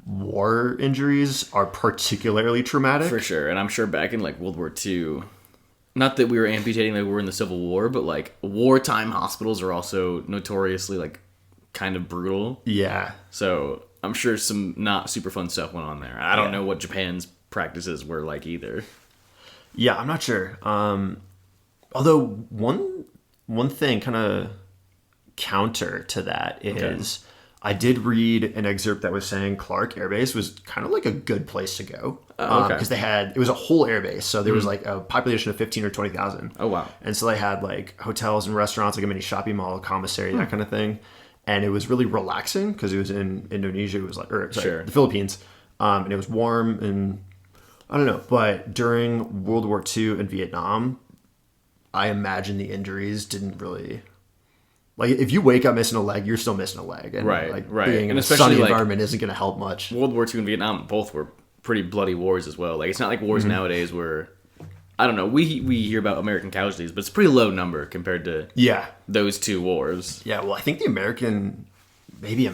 war injuries are particularly traumatic. For sure. And I'm sure back in like World War II, not that we were amputating like we were in the Civil War, but like wartime hospitals are also notoriously like kind of brutal. Yeah. So I'm sure some not super fun stuff went on there. I don't know what Japan's practices were like either. Yeah, I'm not sure. Although one thing kind of counter to that is I did read an excerpt that was saying Clark Airbase was kind of like a good place to go. Because it was a whole airbase. So there was like a population of 15 or 20,000. Oh, wow. And so they had like hotels and restaurants, like a mini shopping mall, commissary, that kind of thing. And it was really relaxing because it was in Indonesia. It was like, the Philippines. And it was warm and I don't know. But during World War II and Vietnam, I imagine the injuries didn't really... Like, if you wake up missing a leg, you're still missing a leg. And being in a sunny environment isn't going to help much. World War II and Vietnam both were pretty bloody wars as well. Like, it's not like wars nowadays where... I don't know. We hear about American casualties, but it's a pretty low number compared to those two wars. Yeah, well, I think the American... Maybe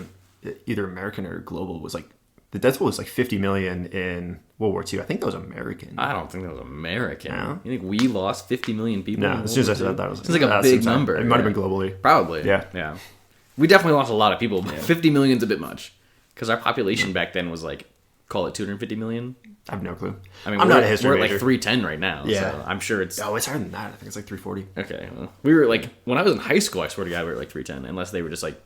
either American or global was like... The death toll was like 50 million in World War II. I think that was American. I don't think that was American. No? You think we lost 50 million people? No, as soon as I said that was... It's like a big number. It might have been globally. Probably. Yeah. We definitely lost a lot of people. 50 million's a bit much. Because our population back then was like, call it 250 million? I have no clue. I mean, I'm not a history major. We're at like 310 right now. Yeah. So I'm sure it's... Oh, it's higher than that. I think it's like 340. Okay. Well, we were like... When I was in high school, I swear to God, we were like 310. Unless they were just like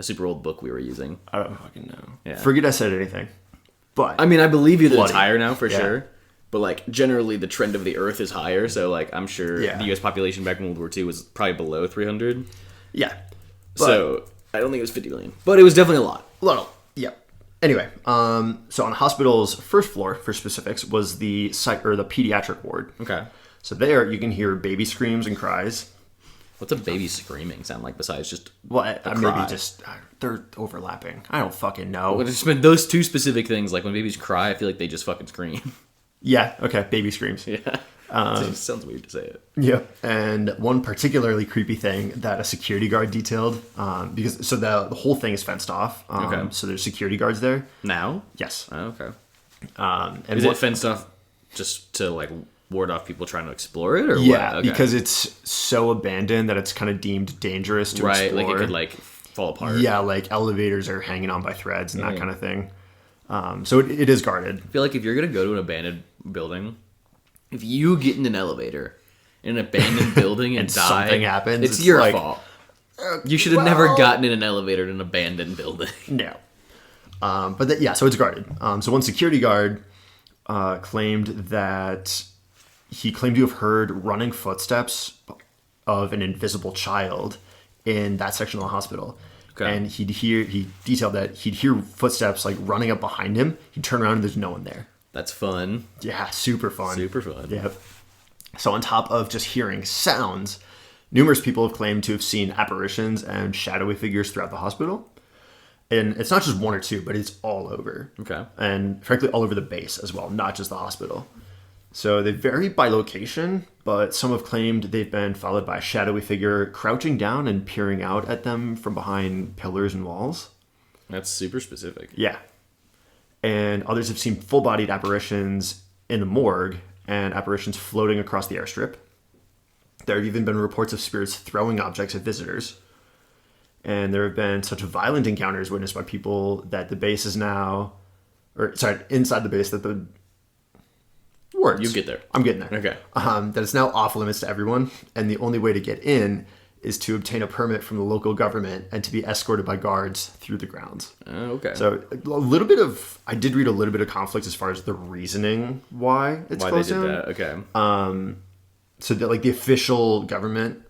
a super old book we were using. I don't fucking know. Yeah. Forget I said anything. But... I mean, I believe you that it's higher now for sure. But like, generally, the trend of the Earth is higher. So like, I'm sure the U.S. population back in World War II was probably below 300. Yeah. So I don't think it was 50 million. But it was definitely a lot. Yeah. Anyway, so on the hospital's first floor, for specifics, was the the pediatric ward. Okay. So there, you can hear baby screams and cries. What's a baby screaming sound like besides just maybe just they're overlapping. I don't fucking know. Well, it's been those two specific things. Like when babies cry, I feel like they just fucking scream. Yeah. Okay. Baby screams. Yeah. It sounds weird to say it. Yeah. And one particularly creepy thing that a security guard detailed, because the whole thing is fenced off. So there's security guards there now. Yes. Oh, okay. And is it fenced off just to like ward off people trying to explore it, or yeah, what? Okay. Because it's so abandoned that it's kind of deemed dangerous to explore. Like it could like fall apart. Yeah, like elevators are hanging on by threads and that kind of thing. So it is guarded. I feel like if you're going to go to an abandoned building, if you get in an elevator in an abandoned building and die, something happens, it's your like, fault. You should have never gotten in an elevator in an abandoned building. No. So it's guarded. So one security guard claimed that he claimed to have heard running footsteps of an invisible child in that section of the hospital. Okay. And he detailed that he'd hear footsteps like running up behind him. He'd turn around and there's no one there. That's fun. Yeah, super fun. Super fun. Yeah. So on top of just hearing sounds, numerous people have claimed to have seen apparitions and shadowy figures throughout the hospital. And it's not just one or two, but it's all over. Okay. And frankly, all over the base as well, not just the hospital. So they vary by location, but some have claimed they've been followed by a shadowy figure crouching down and peering out at them from behind pillars and walls. That's super specific. Yeah. And others have seen full-bodied apparitions in the morgue and apparitions floating across the airstrip. There have even been reports of spirits throwing objects at visitors. And there have been such violent encounters witnessed by people that the base is now... inside the base that the... Words. You get there. I'm getting there. Okay. That it's now off limits to everyone, and the only way to get in is to obtain a permit from the local government and to be escorted by guards through the grounds. Okay. So I did read a little bit of conflict as far as the reasoning why it's closed down. That. Okay. So the official government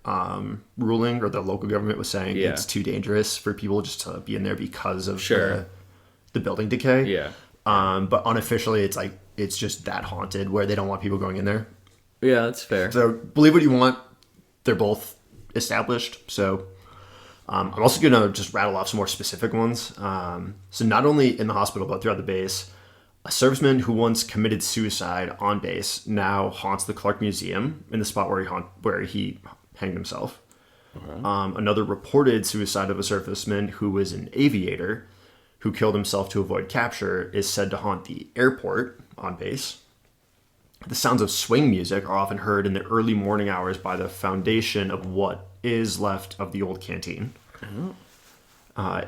ruling, or the local government was saying it's too dangerous for people just to be in there because of the building decay. Yeah. But unofficially, it's just that haunted where they don't want people going in there. Yeah, that's fair. So believe what you want. They're both established. So I'm also going to just rattle off some more specific ones. So not only in the hospital, but throughout the base, a serviceman who once committed suicide on base now haunts the Clark Museum in the spot where he hanged himself. Okay. Another reported suicide of a serviceman who was an aviator who killed himself to avoid capture is said to haunt the airport on base. The sounds of swing music are often heard in the early morning hours by the foundation of what is left of the old canteen. Oh.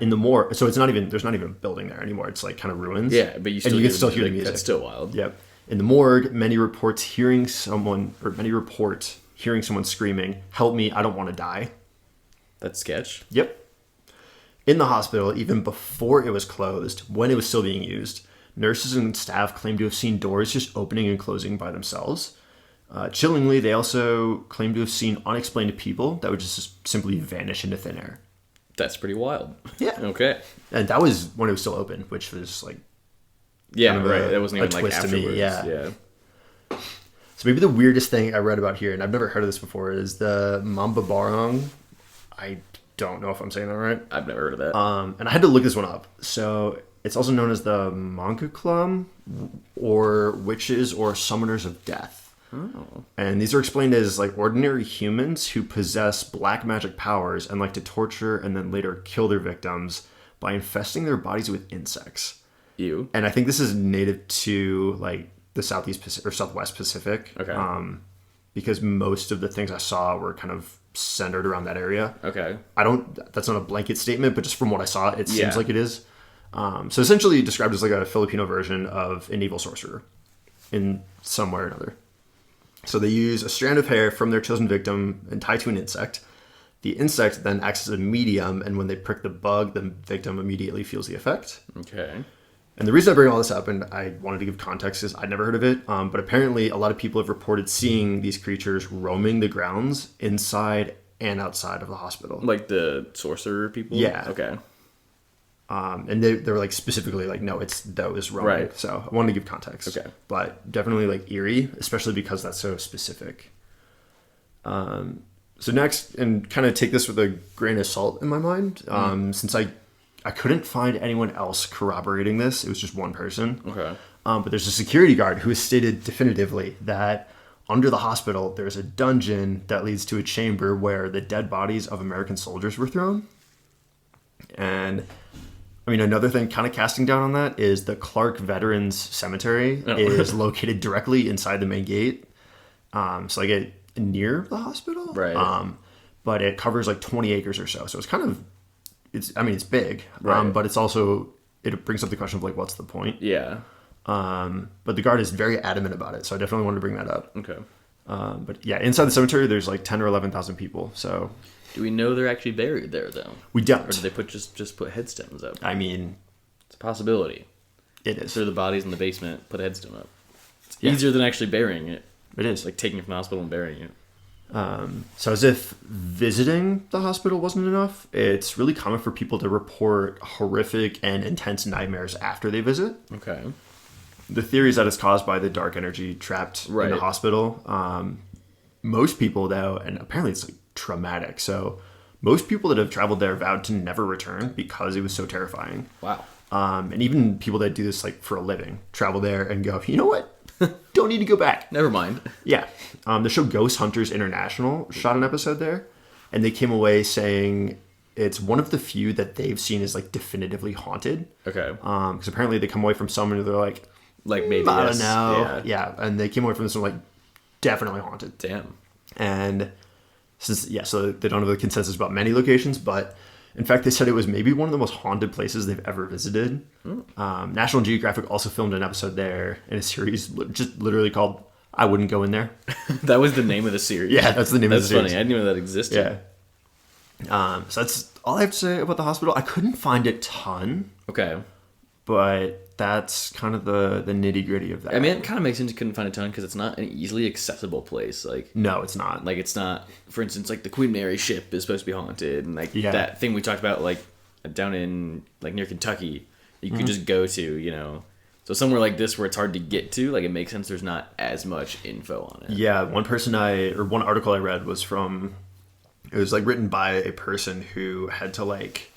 In the morgue, so there's not even a building there anymore. It's like kind of ruins. Yeah, but you can still hear the music. That's still wild. Yep. In the morgue, many report hearing someone screaming, "Help me! I don't want to die." That's sketch. Yep. In the hospital, even before it was closed, when it was still being used, nurses and staff claimed to have seen doors just opening and closing by themselves. Chillingly, they also claimed to have seen unexplained people that would just simply vanish into thin air. That's pretty wild. Yeah. Okay. And that was when it was still open, which was like... Yeah, kind of right. That wasn't even like twist afterwards. To me. Yeah. So maybe the weirdest thing I read about here, and I've never heard of this before, is the Mamba Barong. I don't know if I'm saying that right. I've never heard of that. And I had to look this one up. So it's also known as the Monkaklum, or witches or summoners of death. Oh. And these are explained as like ordinary humans who possess black magic powers and like to torture and then later kill their victims by infesting their bodies with insects. Ew. And I think this is native to like the Southeast Pacific or Southwest Pacific. Okay. Because most of the things I saw were kind of centered around that area. Okay. That's not a blanket statement, but just from what I saw, it seems like it is. So essentially described as like a Filipino version of an evil sorcerer in some way or another. So they use a strand of hair from their chosen victim and tie to an insect. The insect then acts as a medium, and when they prick the bug, the victim immediately feels the effect. Okay. And the reason I bring all this up, and I wanted to give context, is I'd never heard of it, but apparently a lot of people have reported seeing these creatures roaming the grounds inside and outside of the hospital. Like the sorcerer people? Yeah. Okay. And they were like specifically like, no, it's those roaming. Right. So I wanted to give context. Okay. But definitely like eerie, especially because that's so specific. So next, and kind of take this with a grain of salt in my mind, since I couldn't find anyone else corroborating this. It was just one person. Okay. But there's a security guard who has stated definitively that under the hospital, there's a dungeon that leads to a chamber where the dead bodies of American soldiers were thrown. And I mean, another thing kind of casting down on that is the Clark Veterans Cemetery is located directly inside the main gate. So like near the hospital. Right. But it covers like 20 acres or so. So it's kind of it's big, Right. but it's also, it brings up the question of like, what's the point? Yeah. But the guard is very adamant about it, so I definitely wanted to bring that up. Okay. But yeah, inside the cemetery, there's like 10 or 11,000 people, so Do we know they're actually buried there though? we don't. Or did they just put headstones up? I mean, It's a possibility. it is. Throw the bodies in the basement, put a headstone up. It's Yeah. easier than actually burying it. It is. Like taking it from the hospital and burying it. So as if visiting the hospital wasn't enough, it's really common for people to report horrific and intense nightmares after they visit. Okay. The theory is that it's caused by the dark energy trapped in Right. the hospital. Most people, though, and apparently it's like traumatic. So most people that have traveled there vowed to never return because it was so terrifying. Wow. And even people that do this like for a living travel there and go, you know what? Don't need to go back. Never mind. Yeah. The show Ghost Hunters International shot an episode there, and they came away saying it's one of the few that they've seen as like definitively haunted. Okay. Because apparently they come away from someone and they're like, Like maybe I don't yes. know. Yeah. Yeah. And they came away from this one like definitely haunted. Damn. And so they don't have a consensus about many locations, but in fact, they said it was maybe one of the most haunted places they've ever visited. National Geographic also filmed an episode there in a series just literally called I Wouldn't Go In There. That was the name of the series. Yeah, that's the name of the That's series. funny. I didn't even know that existed. Yeah. So that's all I have to say about the hospital. I couldn't find a ton, Okay. but that's kind of the nitty gritty of that. I mean, it kind of makes sense you couldn't find a ton because it's not an easily accessible place. No, it's not. Like it's not. For instance, like the Queen Mary ship is supposed to be haunted, and like Yeah. that thing we talked about, like down in like near Kentucky, you could just go to, you know. So somewhere like this where it's hard to get to, like it makes sense. There's not as much info on it. Yeah, one article I read was from, it was like written by a person who had to like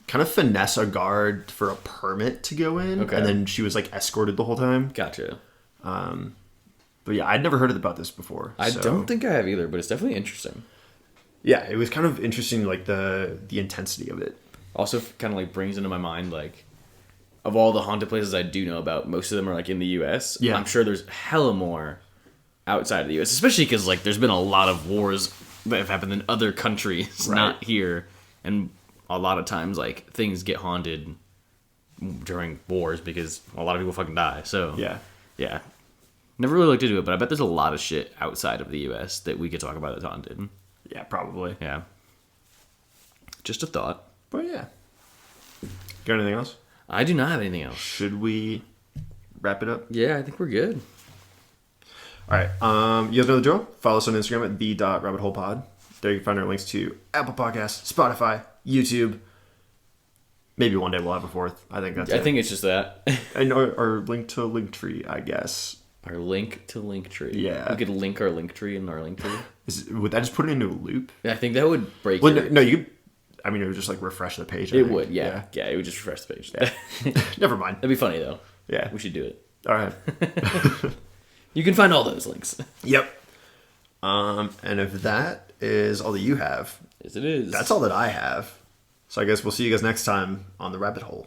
kind of finesse a guard for a permit to go in. Okay. And then she was like escorted the whole time. Gotcha. But yeah, I'd never heard about this before. I so- don't think I have either, but it's definitely interesting. Yeah, it was kind of interesting, like the intensity of it. Also, kind of like brings into my mind like of all the haunted places I do know about, most of them are like in the U.S. Yeah. I'm sure there's hella more outside of the U.S., especially because like there's been a lot of wars that have happened in other countries, Right. not here, and a lot of times like things get haunted during wars because a lot of people fucking die. So yeah. Never really looked into it, but I bet there's a lot of shit outside of the U.S. that we could talk about that's haunted. Yeah, probably. Yeah. Just a thought. But yeah. Got anything else? I do not have anything else. Should we wrap it up? Yeah, I think we're good. All right. You have another drill? Follow us on Instagram at the.rabbitholepod. There you can find our links to Apple Podcasts, Spotify, YouTube. Maybe one day we'll have a fourth. I think that's it. I think it's just that. And our link to Linktree, I guess. Our link to Linktree. Yeah. We could link our Linktree in our Linktree. Would that just put it into a loop? I think that would break Well, your... no, you could. I mean, it would just like refresh the page. I It think. would, yeah. Yeah, it would just refresh the page. Never mind. That'd be funny, though. Yeah. We should do it. All right. You can find all those links. Yep. And if that is all that you have, Yes, it is. that's all that I have. So I guess we'll see you guys next time on the Rabbit Hole.